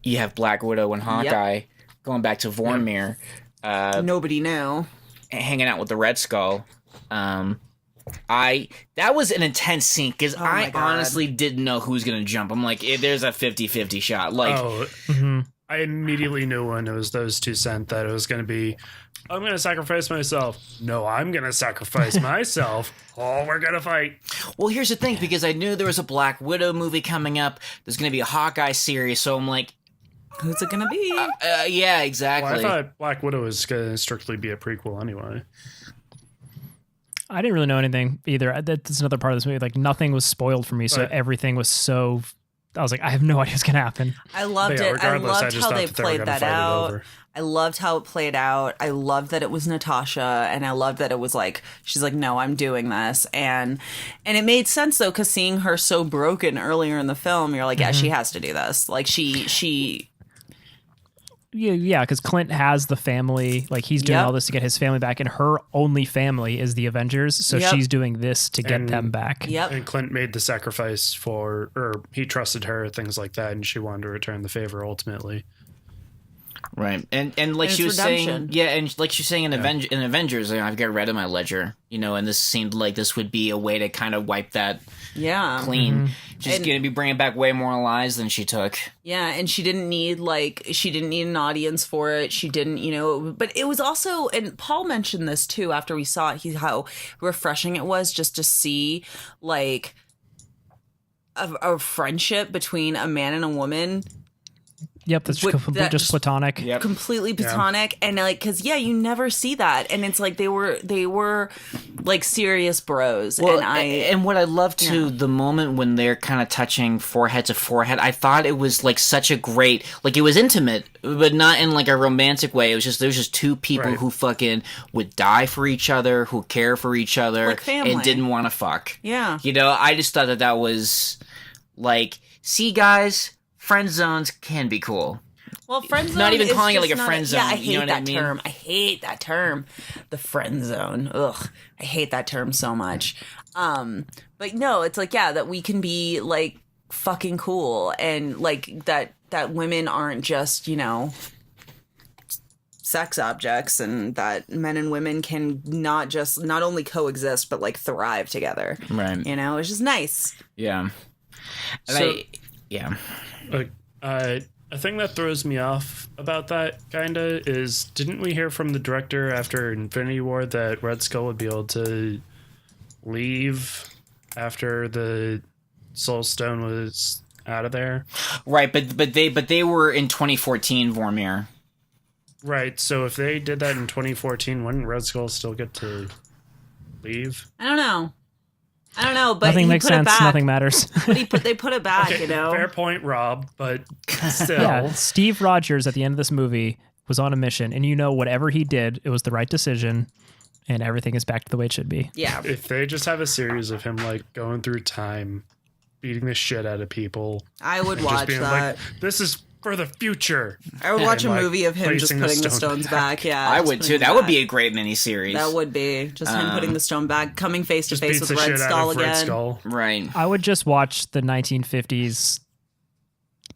you have Black Widow and Hawkeye going back to Vormir. Nobody knew. Hanging out with the Red Skull. That was an intense scene because I honestly didn't know who was going to jump. I'm like, there's a 50-50 shot. I immediately knew when it was those two sent that it was going to be, I'm going to sacrifice myself. No, I'm going to sacrifice myself. Oh, we're going to fight. Well, here's the thing, because I knew there was a Black Widow movie coming up. There's going to be a Hawkeye series, so I'm like, who's it going to be? Yeah, exactly. Well, I thought Black Widow was going to strictly be a prequel anyway. I didn't really know anything either. That's another part of this movie. Like nothing was spoiled for me, so everything was so. I was like, I have no idea what's gonna happen. I loved it. I loved how they played that out. I loved how it played out. I loved that it was Natasha, and I loved that it was like she's like, no, I'm doing this, and it made sense though, because seeing her so broken earlier in the film, you're like, yeah, she has to do this. Like she. Yeah, because Clint has the family. Like he's doing all this to get his family back, and her only family is the Avengers. So she's doing this to get them back. Yep. And Clint made the sacrifice or he trusted her, things like that, and she wanted to return the favor ultimately. Right, and like she was saying, and like she was saying in Avengers, I've got red in my ledger, and this seemed like this would be a way to kind of wipe that clean. She's going to be bringing back way more lives than she took. Yeah, and she didn't need an audience for it. She didn't, but it was also, and Paul mentioned this too after we saw it, how refreshing it was just to see like a friendship between a man and a woman. Yep, that's just platonic. Yep. Completely platonic, and like, because you never see that, and it's like they were like serious bros. Well, and what I love too, the moment when they're kind of touching forehead to forehead, I thought it was like such a great, like it was intimate, but not in like a romantic way. It was just, there's just two people who fucking would die for each other, who care for each other, like family. And didn't want to fuck. Yeah, I just thought that was like, see, guys. Friend zones can be cool. Well, friend zone. Not even calling it like a friend zone. Yeah, I hate that mean? term. I hate that term. The friend zone. Ugh, I hate that term so much. But no, it's like that we can be like fucking cool, and like that women aren't just sex objects, and that men and women can not only coexist but like thrive together. Right. It's just nice. Yeah. A thing that throws me off about that kinda is, didn't we hear from the director after Infinity War that Red Skull would be able to leave after the Soul Stone was out of there? Right, but they were in 2014 Vormir. Right, so if they did that in 2014, wouldn't Red Skull still get to leave? I don't know, but nothing makes sense. Nothing matters. But they put it back, Okay, fair point, Rob, but still. Yeah, Steve Rogers at the end of this movie was on a mission, and whatever he did, it was the right decision, and everything is back to the way it should be. Yeah. If they just have a series of him like going through time, beating the shit out of people, I would watch that. Like, this is for the future. I would watch a And, like, movie of him just placing putting the stone stones back. back. Yeah, I just would putting too. them That would back. be a great miniseries. That would be just him putting the stone back, coming face to Just face beats with the Red shit out Skull of Red again. Skull. Right. I would just watch the 1950s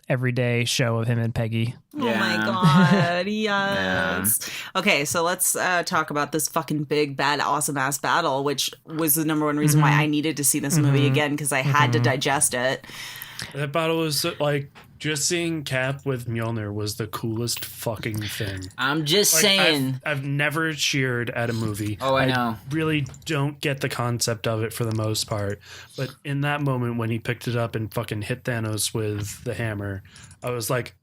everyday show of him and Peggy. Oh Yeah. my god, yes. Okay, so let's talk about this fucking big, bad, awesome ass battle, which was the number one reason why I needed to see this movie again, because I had to digest it. That battle was like just seeing Cap with Mjolnir was the coolest fucking thing. I'm just Like, saying. I've never cheered at a movie. Oh, I know. Really don't get the concept of it for the most part. But in that moment when he picked it up and fucking hit Thanos with the hammer, I was like,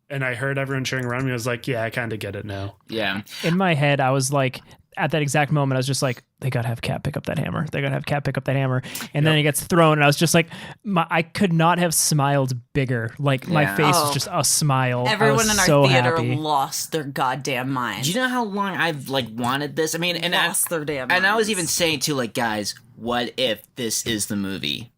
and I heard everyone cheering around me. I was like, yeah, I kind of get it now. Yeah. In my head, I was like, at that exact moment, I was just like, they gotta have Cap pick up that hammer. They gotta have Cap pick up that hammer. And then it gets thrown, and I was just like, I could not have smiled bigger. Like, my Yeah. face Oh. was just a smile. I Everyone was in our so theater happy. lost their goddamn mind. Do you know how long I've like wanted this? I mean, and Lost their damn and I was minds. even saying to like, guys, what if this is the movie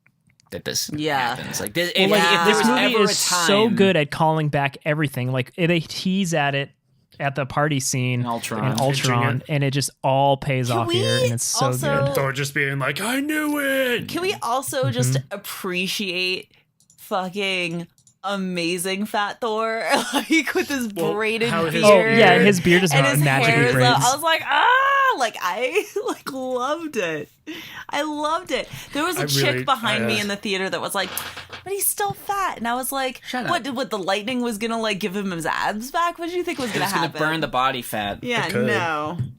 that this happens? Like, this, if, Well, like, if there this was movie ever is a time, so good at calling back everything. Like, they tease at it at the party scene In Ultron. in Ultron, and it just all pays off we here, and it's so also- good. Thor just being like, I knew it. Can we also just appreciate fucking amazing Fat Thor, like with his braided how his- beard? Oh yeah, his beard is and not his magically hair is braids. up. I was like, like I like loved it. I loved it. There was a I chick really- behind me in the theater that was like, but he's still fat, and I was like, Shut what? up. What the lightning was gonna like give him his abs back? What did you think was gonna it's gonna happen? burn the body fat. Yeah, It could.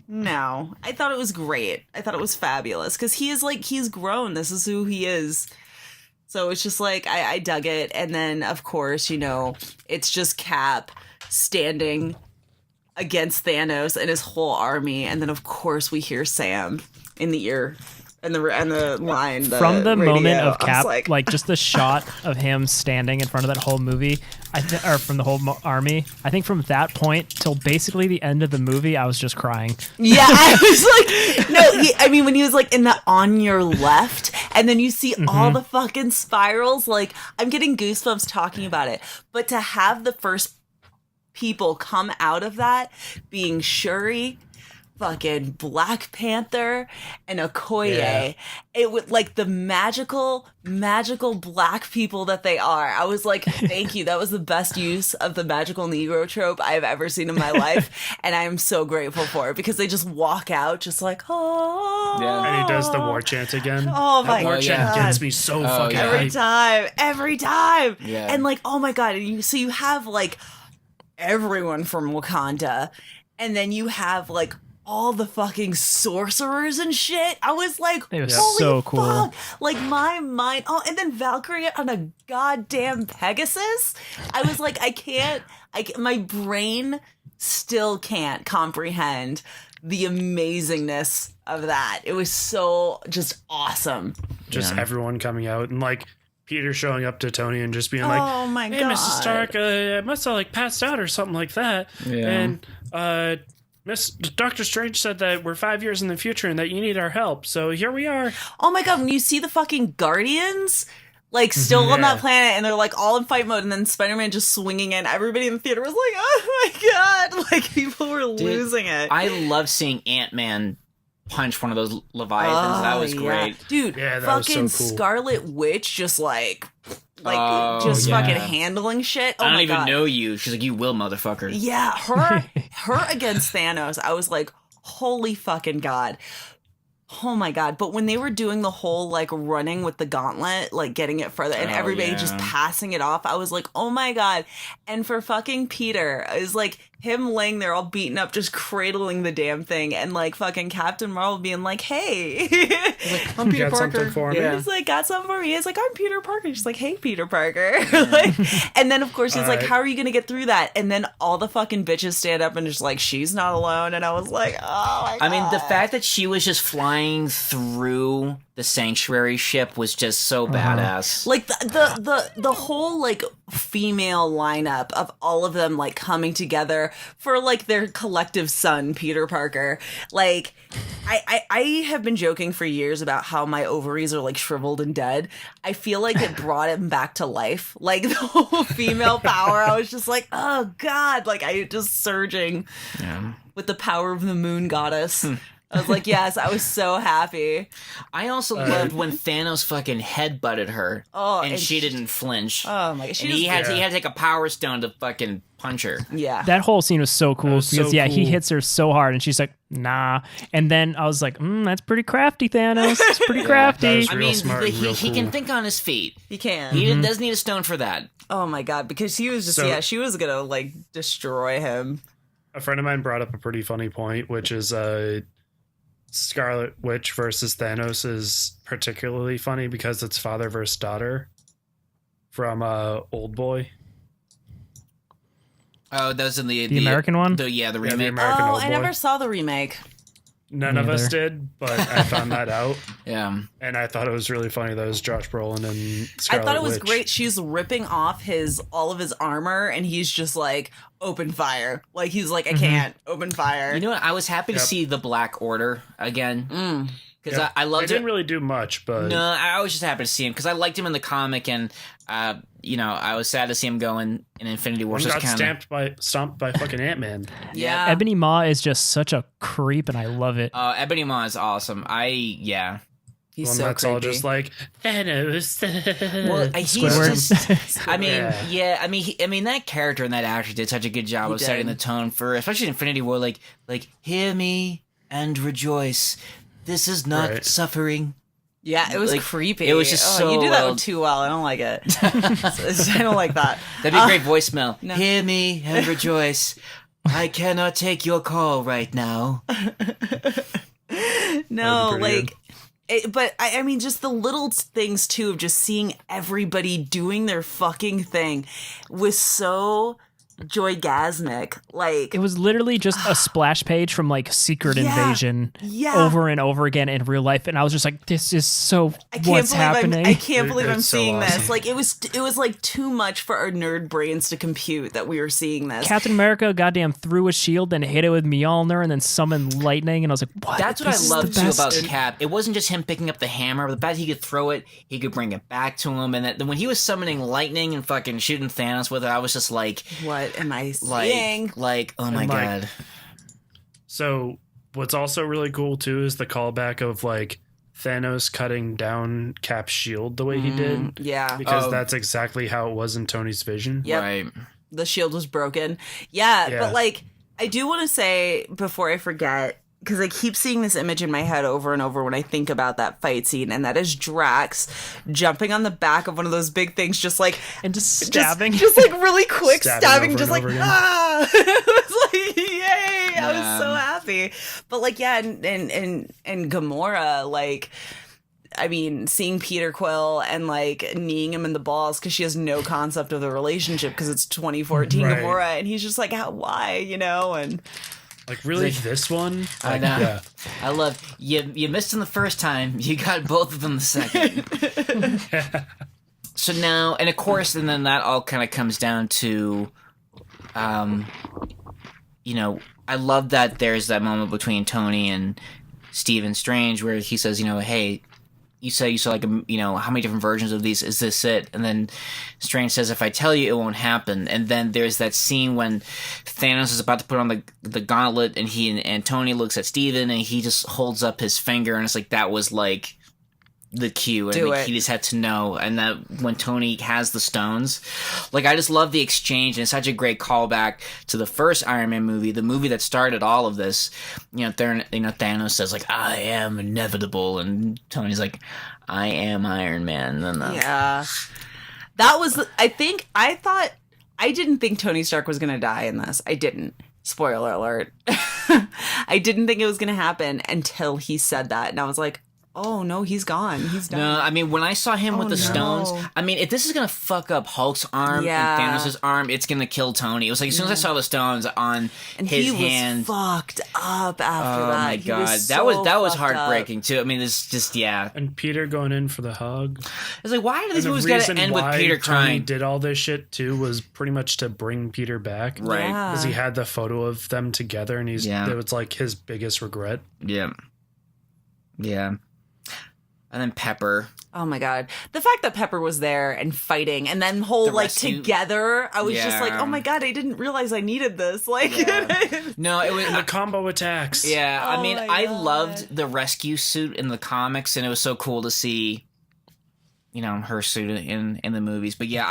no. I thought it was great. I thought it was fabulous because he is like, he's grown. This is who he is. So it's just like, I dug it. And then, of course, you know, it's just Cap standing against Thanos and his whole army. And then, of course, we hear Sam in the ear and the line. From the radio. moment of I was Cap, like just the shot of him standing in front of that whole movie, or from the whole army. I think from that point till basically the end of the movie, I was just crying. Yeah, I was like, no, I mean, when he was like in the on your left, and then you see all the fucking spirals, like, I'm getting goosebumps talking about it. But to have the first people come out of that being Shuri, fucking Black Panther, and Okoye, Yeah. it would like the magical black people that they are. I was like, thank you. That was the best use of the magical Negro trope I've ever seen in my life. And I am so grateful for it because they just walk out just like, oh. Yeah. And he does the war chant again. Oh my That war chant God. gets me so fucking yeah. hyped. Every time. Yeah. And like, oh my God. And you have like everyone from Wakanda, and then you have like all the fucking sorcerers and shit. I was like, It was holy so cool. fuck. Like my mind. Oh, and then Valkyrie on a goddamn Pegasus. I was like, my brain still can't comprehend the amazingness of that. It was so just awesome. Just everyone coming out and like Peter showing up to Tony and just being like, Oh my hey, God. Mrs. Stark, I must have like passed out or something like that. Yeah. And Doctor Strange said that we're 5 years in the future and that you need our help. So here we are. Oh my God, when you see the fucking Guardians, like, still on that Yeah. planet, and they're, like, all in fight mode, and then Spider-Man just swinging in, everybody in the theater was like, oh my God, like, people were losing it. I love seeing Ant-Man punch one of those Leviathans. That was yeah. great. Dude, Yeah, that was so fucking cool. Scarlet Witch just, like Oh, just yeah. fucking handling shit. Oh I don't my even God. know you. She's like, you will, motherfucker. Yeah, her against Thanos, I was like, holy fucking God. Oh my God. But when they were doing the whole like running with the gauntlet, like getting it further and Oh, everybody yeah. just passing it off, I was like, oh my God. And for fucking Peter, it was like him laying there all beaten up, just cradling the damn thing, and like fucking Captain Marvel being like, hey. I'm You got something for me? Yeah. He's like, got something for me. He's like, I'm Peter Parker. She's like, hey, Peter Parker. Like, and then, of course, he's like, Alright. how are you going to get through that? And then all the fucking bitches stand up and just like, she's not alone. And I was like, oh my God. I mean, the fact that she was just flying flying through the sanctuary ship was just so badass. Like the whole like female lineup of all of them like coming together for like their collective son, Peter Parker. Like I have been joking for years about how my ovaries are like shriveled and dead. I feel like it brought him back to life. Like the whole female power. I was just like, oh God, like I just surging with the power of the moon goddess. I was like, yes, I was so happy. I also loved when Thanos fucking headbutted her, and she didn't flinch. Oh my god, he had to take a power stone to fucking punch her. Yeah, That whole scene was so cool was because so he cool. hits her so hard and she's like, nah. And then I was like, that's pretty crafty, Thanos. It's pretty crafty. was I real mean, smart and real he can cool. think on his feet. he can. He doesn't need a stone for that. Oh my god, because he was just she was gonna like destroy him. A friend of mine brought up a pretty funny point, which is Scarlet Witch versus Thanos is particularly funny because it's father versus daughter from Old Boy. Oh, that was in the American one? The remake. Yeah, the American Old I Boy. never saw the remake. None of us did, but I found that out, Yeah. and I thought it was really funny. That was Josh Brolin and Scarlet I thought it was Witch. great. She's ripping off all of his armor, and he's just like, open fire. Like he's like, I can't open fire. You know what? I was happy to Yep. see the Black Order again. Because Yeah. I They loved didn't it. really do much, but No, I was just happy to see him because I liked him in the comic, and I was sad to see him go in Infinity War. one So it's got kinda, stomped by fucking Ant-Man. yeah. Ebony Maw is just such a creep and I love it. Ebony Maw is awesome. He's One so that's creepy. all just like Thanos. Well, he's Squidward. just. I mean, Yeah. I mean, that character and that actor did such a good job He of setting the did. tone for, especially Infinity War. Like, hear me and rejoice. This is not Right. suffering. Yeah, it was Like, creepy. it was just so you do that well- too well. I don't like it. I don't like that. That'd be a great voicemail. no. Hear me and rejoice. I cannot take your call right now. No, That'd be pretty like, but I mean, just the little things too of just seeing everybody doing their fucking thing was so joygasmic. Like, It was literally just a splash page from like Secret Yeah. Invasion Yeah. over and over again in real life, and I was just like, "This is so I can't what's believe happening?" I can't believe I'm It's so seeing this. awesome. Like, it was like too much for our nerd brains to compute that we were seeing this. Captain America goddamn threw a shield and hit it with Mjolnir and then summoned lightning, and I was like, "What? That's what This I is love the too best." about Cap. It wasn't just him picking up the hammer, but the fact he could throw it, he could bring it back to him, and then when he was summoning lightning and fucking shooting Thanos with it, I was just like, What am I like, seeing? oh my And, like, god. So what's also really cool too is the callback of like Thanos cutting down Cap's shield the way he did, Yeah. because Oh. that's exactly how it was in Tony's vision. Yep. Right. The shield was broken. Yeah, Yeah. but like, I do want to say before I forget, because I keep seeing this image in my head over and over when I think about that fight scene, and that is Drax jumping on the back of one of those big things, just like and just stabbing. just like really quick Stabbing stabbing, over just and like over again. ah. It was like yay! I was so Yeah. happy. But like yeah, and Gamora, like, I mean, seeing Peter Quill and like kneeing him in the balls because she has no concept of the relationship because it's 2014 Right. Gamora, and he's just like, how, why, you know? And Like really, this one? I Like, know. Yeah. I love you missed him the first time, you got both of them the second. So now, and of course, and then that all kind of comes down to, I love that there's that moment between Tony and Stephen Strange where he says, hey, you say you saw like, how many different versions of these? Is this it? And then Strange says, if I tell you, it won't happen. And then there's that scene when Thanos is about to put on the gauntlet, and and Tony looks at Stephen, and he just holds up his finger, and it's like that was like the cue, and Do like, it. he just had to know. And that when Tony has the stones, like I just love the exchange, and it's such a great callback to the first Iron Man movie, the movie that started all of this. Thanos says like, I am inevitable, and Tony's like, I am Iron Man. And then yeah, that was. I didn't think Tony Stark was gonna die in this. I didn't. Spoiler alert. I didn't think it was gonna happen until he said that, and I was like, Oh no, he's gone. He's done. No, I mean, when I saw him with the stones, I mean, if this is gonna fuck up Hulk's arm and Thanos' arm, it's gonna kill Tony. It was like as soon as I saw the stones on his hand, he was fucked up after oh that. my He god, was that was so fucked heartbreaking up. too. I mean, it's just And Peter going in for the hug. It's like, why do these And the movies gotta reason end with why Peter Tony crying? did all this shit too was pretty much to bring Peter back. Right. Because he had the photo of them together, and it was like his biggest regret. Yeah. Yeah. And then Pepper. Oh my god, the fact that Pepper was there and fighting, and then whole The like rescue. together, I was just like, Yeah. oh my god, I didn't realize I needed this. Like, No, it was. And the combo attacks. Yeah, I Oh mean, my I God. loved the rescue suit in the comics, and it was so cool to see, her suit in the movies. But yeah,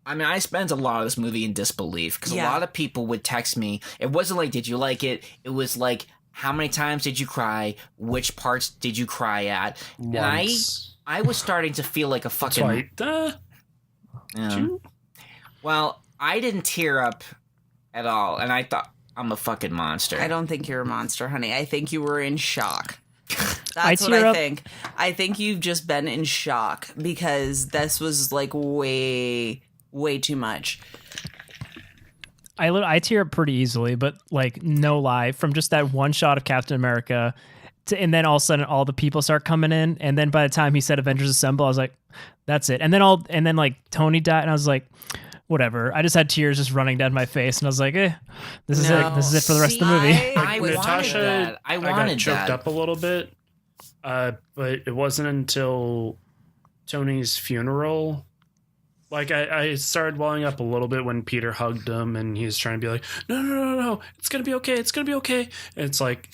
I spent a lot of this movie in disbelief because a lot of people would text me. It wasn't like, did you like it? It was like, how many times did you cry? Which parts did you cry at? Once. And I was starting to feel like a fucking... Yeah. Well, I didn't tear up at all, and I thought, I'm a fucking monster. I don't think you're a monster, honey. I think you were in shock. I That's what tear I up- think. I think you've just been in shock because this was like way too much. I tear up pretty easily, but like no lie, from just that one shot of Captain America, and then all of a sudden all the people start coming in, and then by the time he said Avengers Assemble, I was like, that's it. And then like Tony died, and I was like, whatever. I just had tears just running down my face, and I was like, this is it. This is it for the rest of the movie. I wanted that. I wanted got choked that. up a little bit, but it wasn't until Tony's funeral. Like, I started welling up a little bit when Peter hugged him, and he was trying to be like, no, it's gonna be okay, and it's like,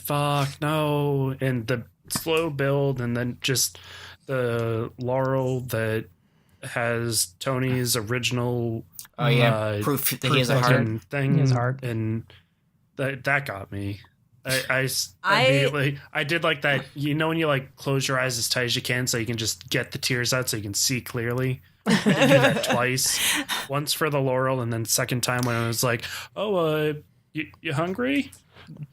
fuck, no, and the slow build, and then just the laurel that has Tony's original proof that he has a heart. fucking thing, He has a heart. and that got me. I immediately I did like that, when you like close your eyes as tight as you can so you can just get the tears out so you can see clearly. I did that twice, once for the laurel, and then second time when I was like, you hungry?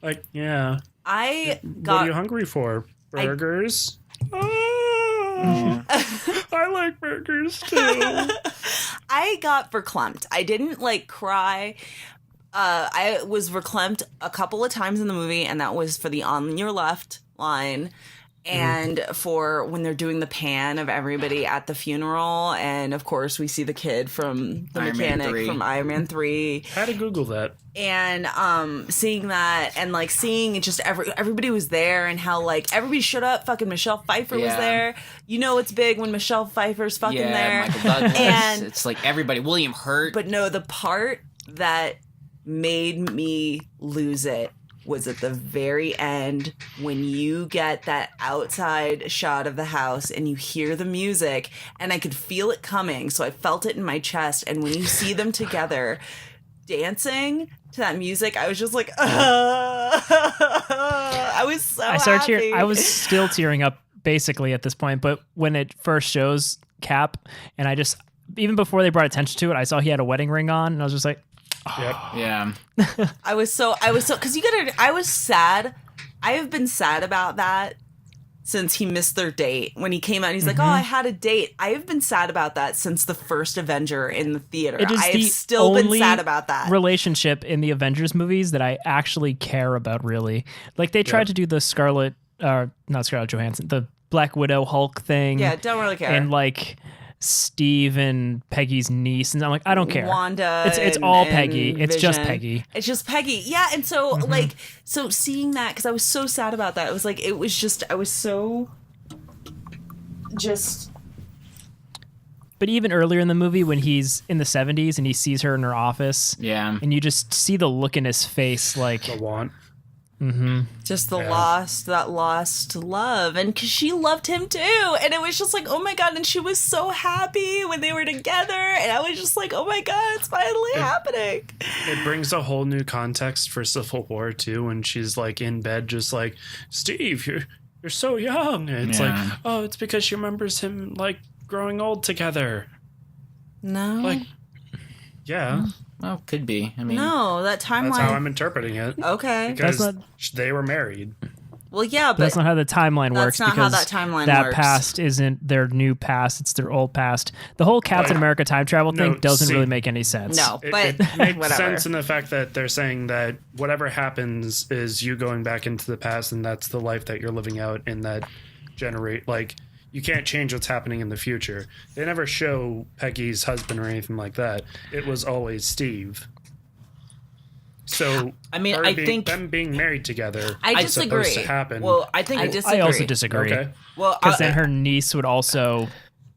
Like, yeah. What are you hungry for? Burgers? I like burgers too. I got verklempt. I didn't like cry. I was verklempt a couple of times in the movie, and that was for the on your left line and for when they're doing the pan of everybody at the funeral. And of course, we see the kid from the Iron Man mechanic 3. from Iron Man 3. I had to Google that. And seeing that and like seeing just everybody was there and how like everybody showed up. Fucking Michelle Pfeiffer was Yeah. there. It's big when Michelle Pfeiffer's fucking there. Michael Douglas. And it's like everybody. William Hurt. but no, the part that made me lose it was at the very end when you get that outside shot of the house and you hear the music, and I could feel it coming, so I felt it in my chest. And when you see them together dancing to that music, I was just like, I was so happy. I was still tearing up basically at this point, but when it first shows Cap, and I just, even before they brought attention to it, I saw he had a wedding ring on, and I was just like, Yep. yeah. I was so because I was sad. I have been sad about that since he missed their date. When he came out, he's like, "Oh, I had a date." I have been sad about that since the first Avenger in the theater. it is I have the still been only sad about that. relationship in the Avengers movies that I actually care about, really. Like, they tried to do the not Scarlett Johansson, the Black Widow Hulk thing. Yeah, don't really care. And like Steve and Peggy's niece, and I'm like, I don't care. Wanda. It's and- all and Peggy. It's just Vision. Peggy. It's just Peggy. Yeah, and so so seeing that, because I was so sad about that. It was like I was so just. But even earlier in the movie, when he's in the 70s and he sees her in her office, Yeah. and you just see the look in his face, like, The want. Just that lost love. And because she loved him too. And it was just like, oh my God. And she was so happy when they were together. And I was just like, oh my God, it's finally happening. It brings a whole new context for Civil War too, when she's like in bed, just like, Steve, you're so young. And it's like, oh, it's because she remembers him like growing old together. No. Like, yeah, Well, could be. I mean, no, that timeline. that's how I'm interpreting it. Okay. Because That's they were married. Well, yeah, but That's not how the timeline works. not how because that timeline that works. past isn't their new past; it's their old past. The whole Captain America time travel thing doesn't really make any sense. No, It, but it makes whatever. sense in the fact that they're saying that whatever happens is you going back into the past, and that's the life that you're living out in that generate. Like, you can't change what's happening in the future. They never show Peggy's husband or anything like that. It was always Steve. So, I mean, I think them being married together I is supposed disagree. to happen. Well, I think I disagree. I also disagree. Okay, well, Because then her niece would also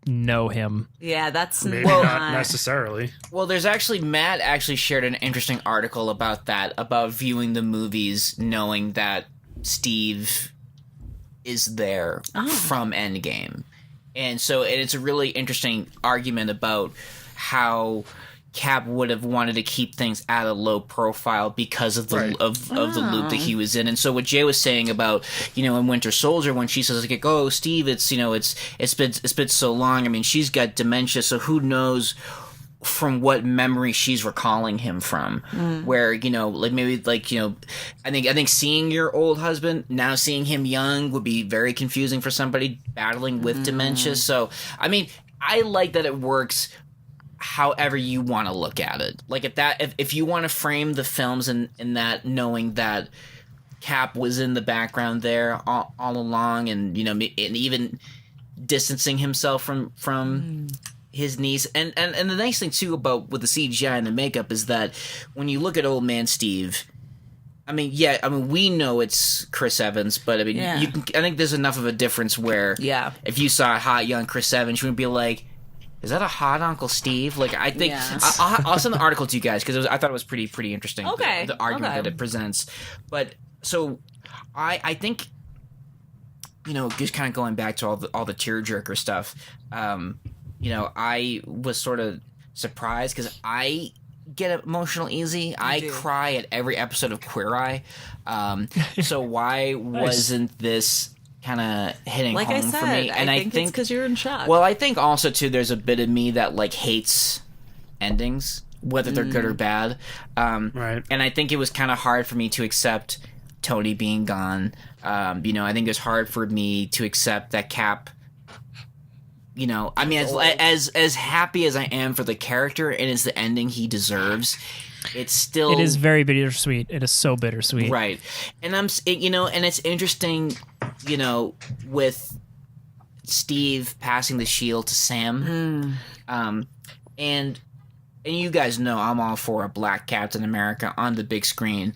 know him. Yeah, that's maybe not not necessarily. Well, there's actually Matt actually shared an interesting article about that, about viewing the movies knowing that Steve is there from Endgame. And so it's a really interesting argument about how Cap would have wanted to keep things at a low profile because of the Right. of the loop that he was in. And so what Jay was saying about, in Winter Soldier, when she says like, "Oh, Steve, it's been so long." I mean, she's got dementia, so who knows from what memory she's recalling him from. Where, I think seeing your old husband, now seeing him young, would be very confusing for somebody battling with dementia. So, I mean, I like that it works however you want to look at it. Like, if you want to frame the films in that, knowing that Cap was in the background there all along, and and even distancing himself from his niece, and the nice thing too about with the CGI and the makeup is that when you look at old man Steve, we know it's Chris Evans, but Yeah. I think there's enough of a difference where if you saw a hot young Chris Evans, you wouldn't be like, is that a hot Uncle Steve? Like, I think I'll send the article to you guys because I thought it was pretty interesting. Okay. The argument Okay. that it presents. But so I think, just kind of going back to all the tearjerker stuff. I was sort of surprised because I get emotional easy. I cry at every episode of Queer Eye. So why wasn't this kind of hitting Like home I said, for me? And I think it's because you're in shock. well, I think also too, there's a bit of me that like hates endings, whether they're good or bad. Right. And I think it was kind of hard for me to accept Tony being gone. I think it was hard for me to accept that Cap. As happy as I am for the character and as the ending he deserves, it's still. It is very bittersweet. It is so bittersweet. Right. And and it's interesting, with Steve passing the shield to Sam. And you guys know I'm all for a black Captain America on the big screen.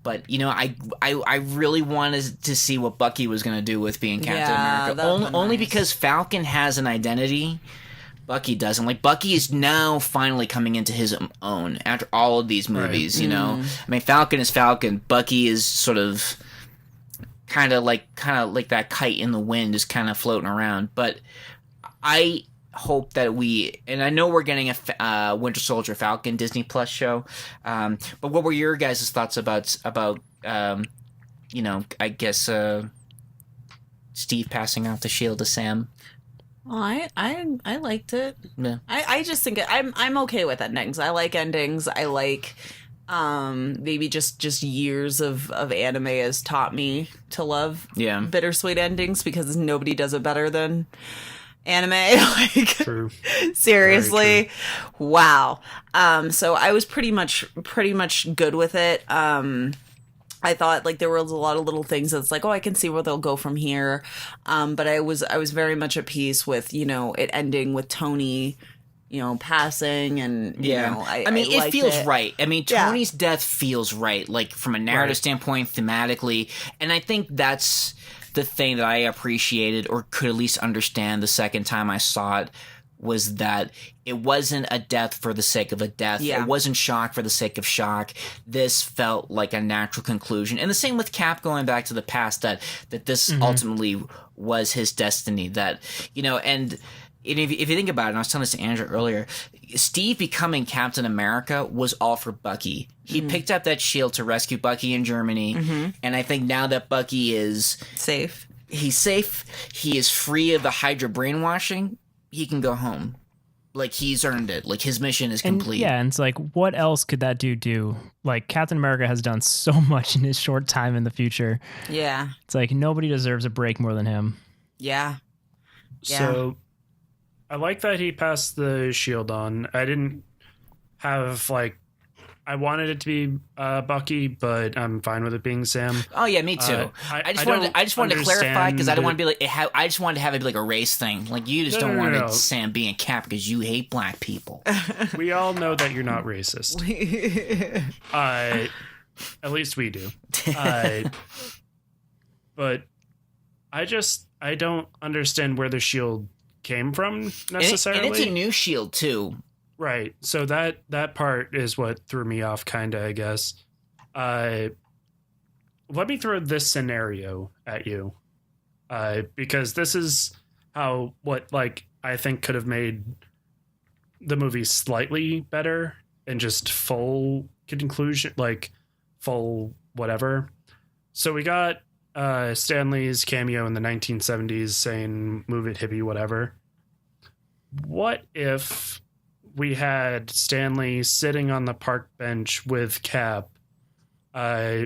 But, I really wanted to see what Bucky was going to do with being Captain America. Only because Falcon has an identity. Bucky doesn't. Like, Bucky is now finally coming into his own after all of these movies, Falcon is Falcon. Bucky is sort of kind of like that kite in the wind, just kind of floating around. But I hope that and I know we're getting a Winter Soldier Falcon Disney Plus show, but what were your guys' thoughts about I guess Steve passing off the shield to Sam? Well, I liked it. Yeah. I just think I'm okay with endings. I like endings. I like maybe just years of anime has taught me to love bittersweet endings because nobody does it better than anime. Like, True. Seriously. Wow. So I was pretty much good with it. I thought like there was a lot of little things that's like, oh, I can see where they'll go from here. But I was very much at peace with, it ending with Tony, passing and it feels right. I mean, Tony's death feels right, like from a narrative standpoint, thematically, and I think that's the thing that I appreciated or could at least understand the second time I saw it was that it wasn't a death for the sake of a death. Yeah. It wasn't shock for the sake of shock. This felt like a natural conclusion. And the same with Cap going back to the past, that this ultimately was his destiny. That, and if you think about it, and I was telling this to Andrew earlier, Steve becoming Captain America was all for Bucky. He picked up that shield to rescue Bucky in Germany, and I think now that Bucky is safe, he is free of the Hydra brainwashing, he can go home. like he's earned it. Like his mission is And complete. yeah, and it's like, what else could that dude do? Like Captain America has done so much in his short time in the future. Yeah. It's like nobody deserves a break more than him. Yeah. Yeah. So I like that he passed the shield on. I didn't have like I wanted it to be Bucky, but I'm fine with it being Sam. Oh yeah, me too. I just wanted to clarify because I don't want to be like I just wanted to have it be like a race thing. Like you just don't want Sam being Cap because you hate black people. We all know that you're not racist. At least we do. But I don't understand where the shield came from necessarily. And it's a new shield too. Right. So that part is what threw me off kinda, I guess. Let me throw this scenario at you. Because this is what I think could have made the movie slightly better and just full conclusion, like full whatever. So we got Stan Lee's cameo in the 1970s saying "move it, hippie," whatever. What if we had Stan Lee sitting on the park bench with Cap,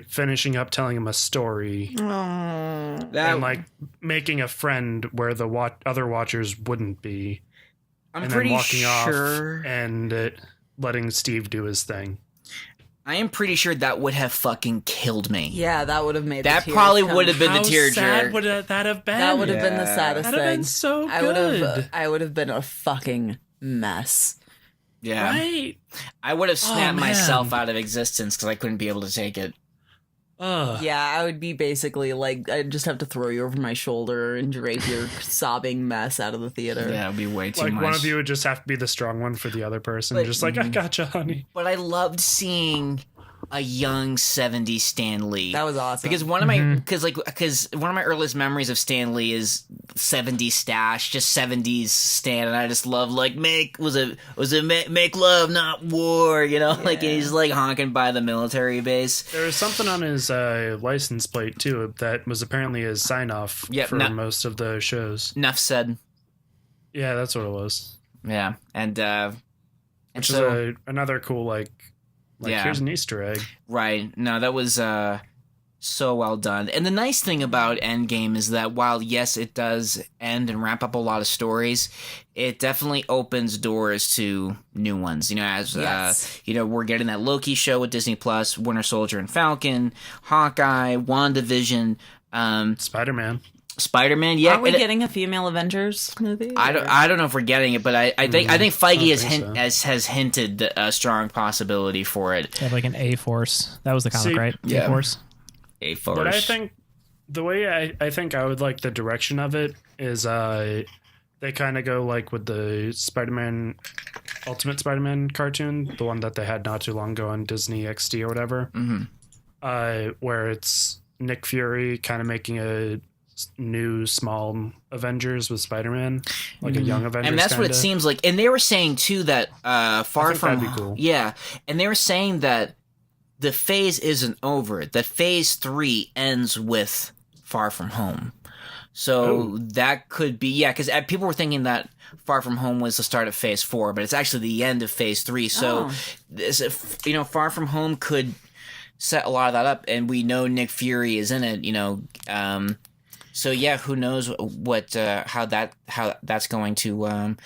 finishing up telling him a story, and like making a friend where the other watchers wouldn't be, I'm and pretty then walking sure, off and letting Steve do his thing. I am pretty sure that would have fucking killed me. Yeah, that would have made that the tears probably come. would have been How the tearjerker. sad would that have been? That would have been the saddest That'd have thing. been so good. I would have been a fucking mess. Yeah, Right? I would have snapped man. myself out of existence because I couldn't be able to take it. Yeah, I would be basically like, I'd just have to throw you over my shoulder and drape your sobbing mess out of the theater. Yeah, it would be way too Like much. one of you would just have to be the strong one for the other person. But- Just like, I gotcha, honey. But I loved seeing a young 70s Stan Lee. That was awesome. Because one of my because one of my earliest memories of Stan Lee is 70s stash, just 70s Stan, and I just love like make love not war, you know, like he's like honking by the military base. There was something on his license plate too that was apparently his sign off for most of the shows. Enough said. Yeah, that's what it was. Yeah, and Which so, is another cool like here's an Easter egg. Right. No, that was so well done. And the nice thing about Endgame is that while, yes, it does end and wrap up a lot of stories, it definitely opens doors to new ones. You know, as, we're getting that Loki show with Disney Plus, Winter Soldier and Falcon, Hawkeye, WandaVision, Spider-Man, yeah. Are we getting a female Avengers movie? I don't know if we're getting it, but I think Feige has hinted a strong possibility for it. They have like an A-Force. That was the comic, right? Yeah. A-Force. A-Force. But I think the way I think I would like the direction of it is they kind of go like with the Spider-Man, Ultimate Spider-Man cartoon, the one that they had not too long ago on Disney XD or whatever, where it's Nick Fury kind of making a new small Avengers with Spider-Man, like a young Avengers, and that's kinda. what it seems like. And they were saying too that Far From that'd be cool. Yeah, and they were saying that the phase isn't over. That phase 3 ends with Far From Home. So that could be because people were thinking that Far From Home was the start of phase 4, but it's actually the end of phase 3. So Far From Home could set a lot of that up, and we know Nick Fury is in it. So yeah, who knows what how that's going to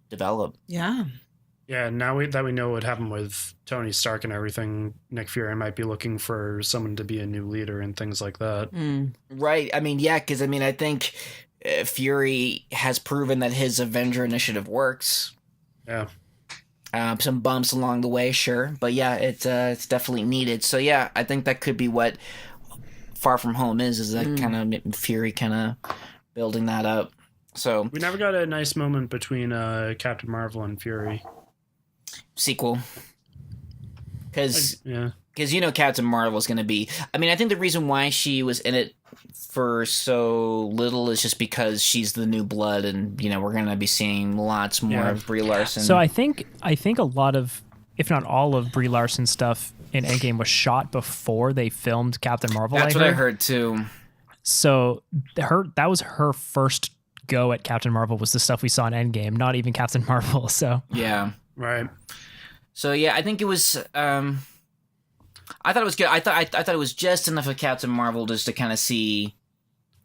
develop. Yeah. Yeah, now that we know what happened with Tony Stark and everything, Nick Fury might be looking for someone to be a new leader and things like that. Right. I mean, yeah, because I think Fury has proven that his Avenger initiative works. Yeah. Some bumps along the way, sure, but yeah, it's definitely needed. So yeah, I think that could be what Far From Home is that kind of Fury kind of building that up. So we never got a nice moment between Captain Marvel and Fury. Sequel. Because yeah. Captain Marvel is going to be... I mean, I think the reason why she was in it for so little is just because she's the new blood, and we're going to be seeing lots more of Brie Larson. So I think a lot of, if not all of Brie Larson's stuff in Endgame was shot before they filmed Captain Marvel. That's what I heard too. So that was her first go at Captain Marvel was the stuff we saw in Endgame, not even Captain Marvel. So Yeah. Right. So yeah, I think it was. I thought it was good. I thought it was just enough of Captain Marvel just to kind of see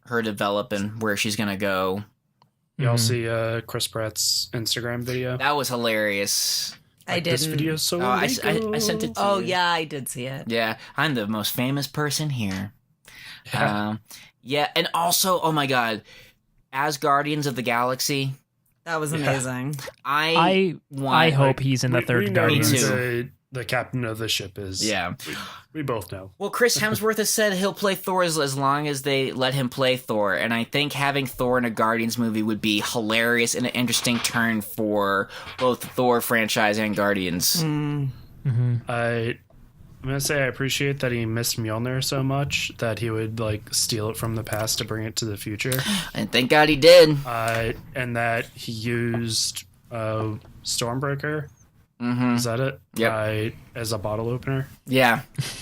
her develop and where she's gonna go. Y'all see Chris Pratt's Instagram video? That was hilarious. I This didn't. video is so I sent it to Oh you. yeah, I did see it. Yeah, I'm the most famous person here. Yeah. Yeah, and also, oh my god, as Guardians of the Galaxy, That was amazing. I hope he's in the we third know Guardians. Me who the captain of the ship is. Yeah. We both know. Well, Chris Hemsworth has said he'll play Thor as long as they let him play Thor, and I think having Thor in a Guardians movie would be hilarious and an interesting turn for both the Thor franchise and Guardians. Mm. I'm gonna say I appreciate that he missed Mjolnir so much that he would like steal it from the past to bring it to the future, And thank God he did. and that he used Stormbreaker. Mm-hmm. Is that it? Yep. As a bottle opener. Yeah.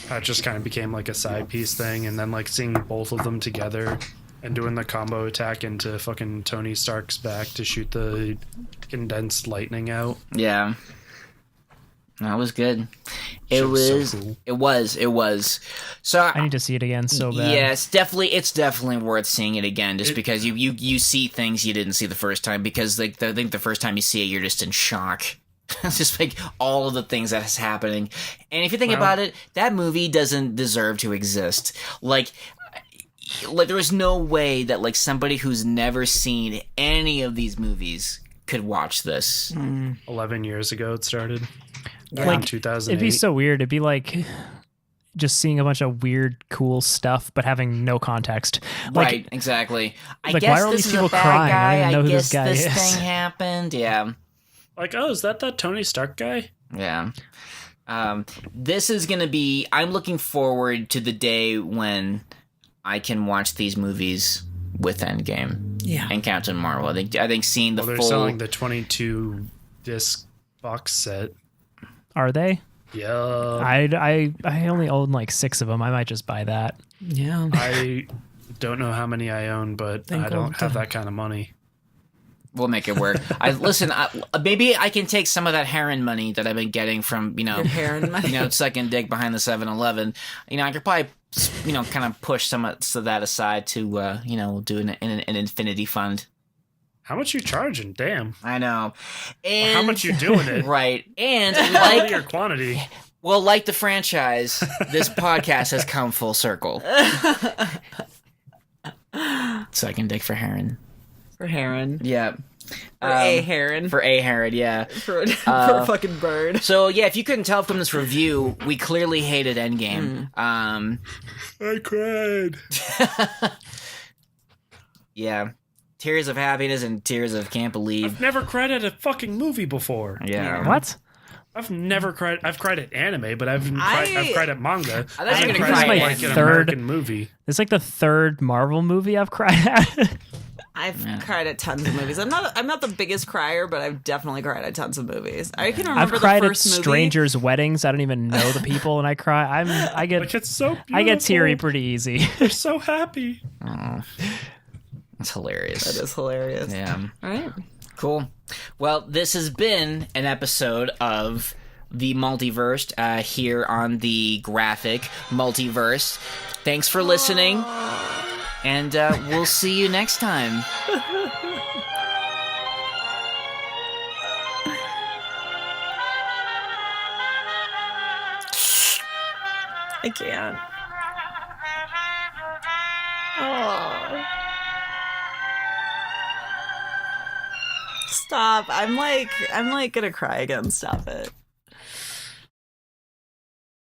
That just kind of became like a side piece thing, and then like seeing both of them together and doing the combo attack into fucking Tony Stark's back to shoot the condensed lightning out. Yeah. That was good. Shit It was so was. cool. It was. So I need to see it again so bad. yeah, it's definitely worth seeing it again, just because you see things you didn't see the first time. Because like I think the first time you see it, you're just in shock. It's just like all of the things that is happening, and if you think about it, that movie doesn't deserve to exist. Like there is no way that like somebody who's never seen any of these movies could watch this. 11 years ago it started. Like, Around 2008. It'd be so weird. It'd be like just seeing a bunch of weird, cool stuff, but having no context. Like, Right? Exactly. I like, guess why are all this these is people a bad crying? I don't guy. even know who guess this guy this is. thing happened. Yeah. Like, oh, is that Tony Stark guy? Yeah. This is going to be. I'm looking forward to the day when I can watch these movies with Endgame Yeah. and Captain Marvel. I think seeing the Well, they're full. selling the 22 disc box set. Are they? Yeah. I only own like 6 of them. I might just buy that. Yeah. I don't know how many I own, but Think I don't of have the- that kind of money. We'll make it work. Maybe I can take some of that heron money that I've been getting from Your hair and my sucking dick behind the 7-Eleven. I could probably kind of push some of that aside to do an infinity fund. How much you charging? Damn. I know. And How much you doing it? Right. And Quality or quantity? well, like the franchise, this podcast has come full circle. Sucking dick for heron. for heron. Yeah. For a heron. For a heron, yeah. For a fucking bird. So yeah, if you couldn't tell from this review, we clearly hated Endgame. I cried. Yeah. Tears of happiness and tears of can't believe. I've never cried at a fucking movie before. Yeah. What? I've never cried. I've cried at anime, but I've cried at manga. I thought you were I've gonna cried cry at at like an third- American movie. It's like the 3rd Marvel movie I've cried at. I've cried at tons of movies. I'm not the biggest crier, but I've definitely cried at tons of movies. I can I've remember cried the at first movie. strangers' weddings. I don't even know the people, and I cry. I Like, get it's so beautiful. I get teary pretty easy. They're so happy. Oh, that's hilarious. That is hilarious. Yeah. All right. Cool. Well, this has been an episode of the Multiversed here on the graphic Multiverse. Thanks for listening, and we'll see you next time. I can't. Oh. Stop. I'm like gonna cry again. Stop it.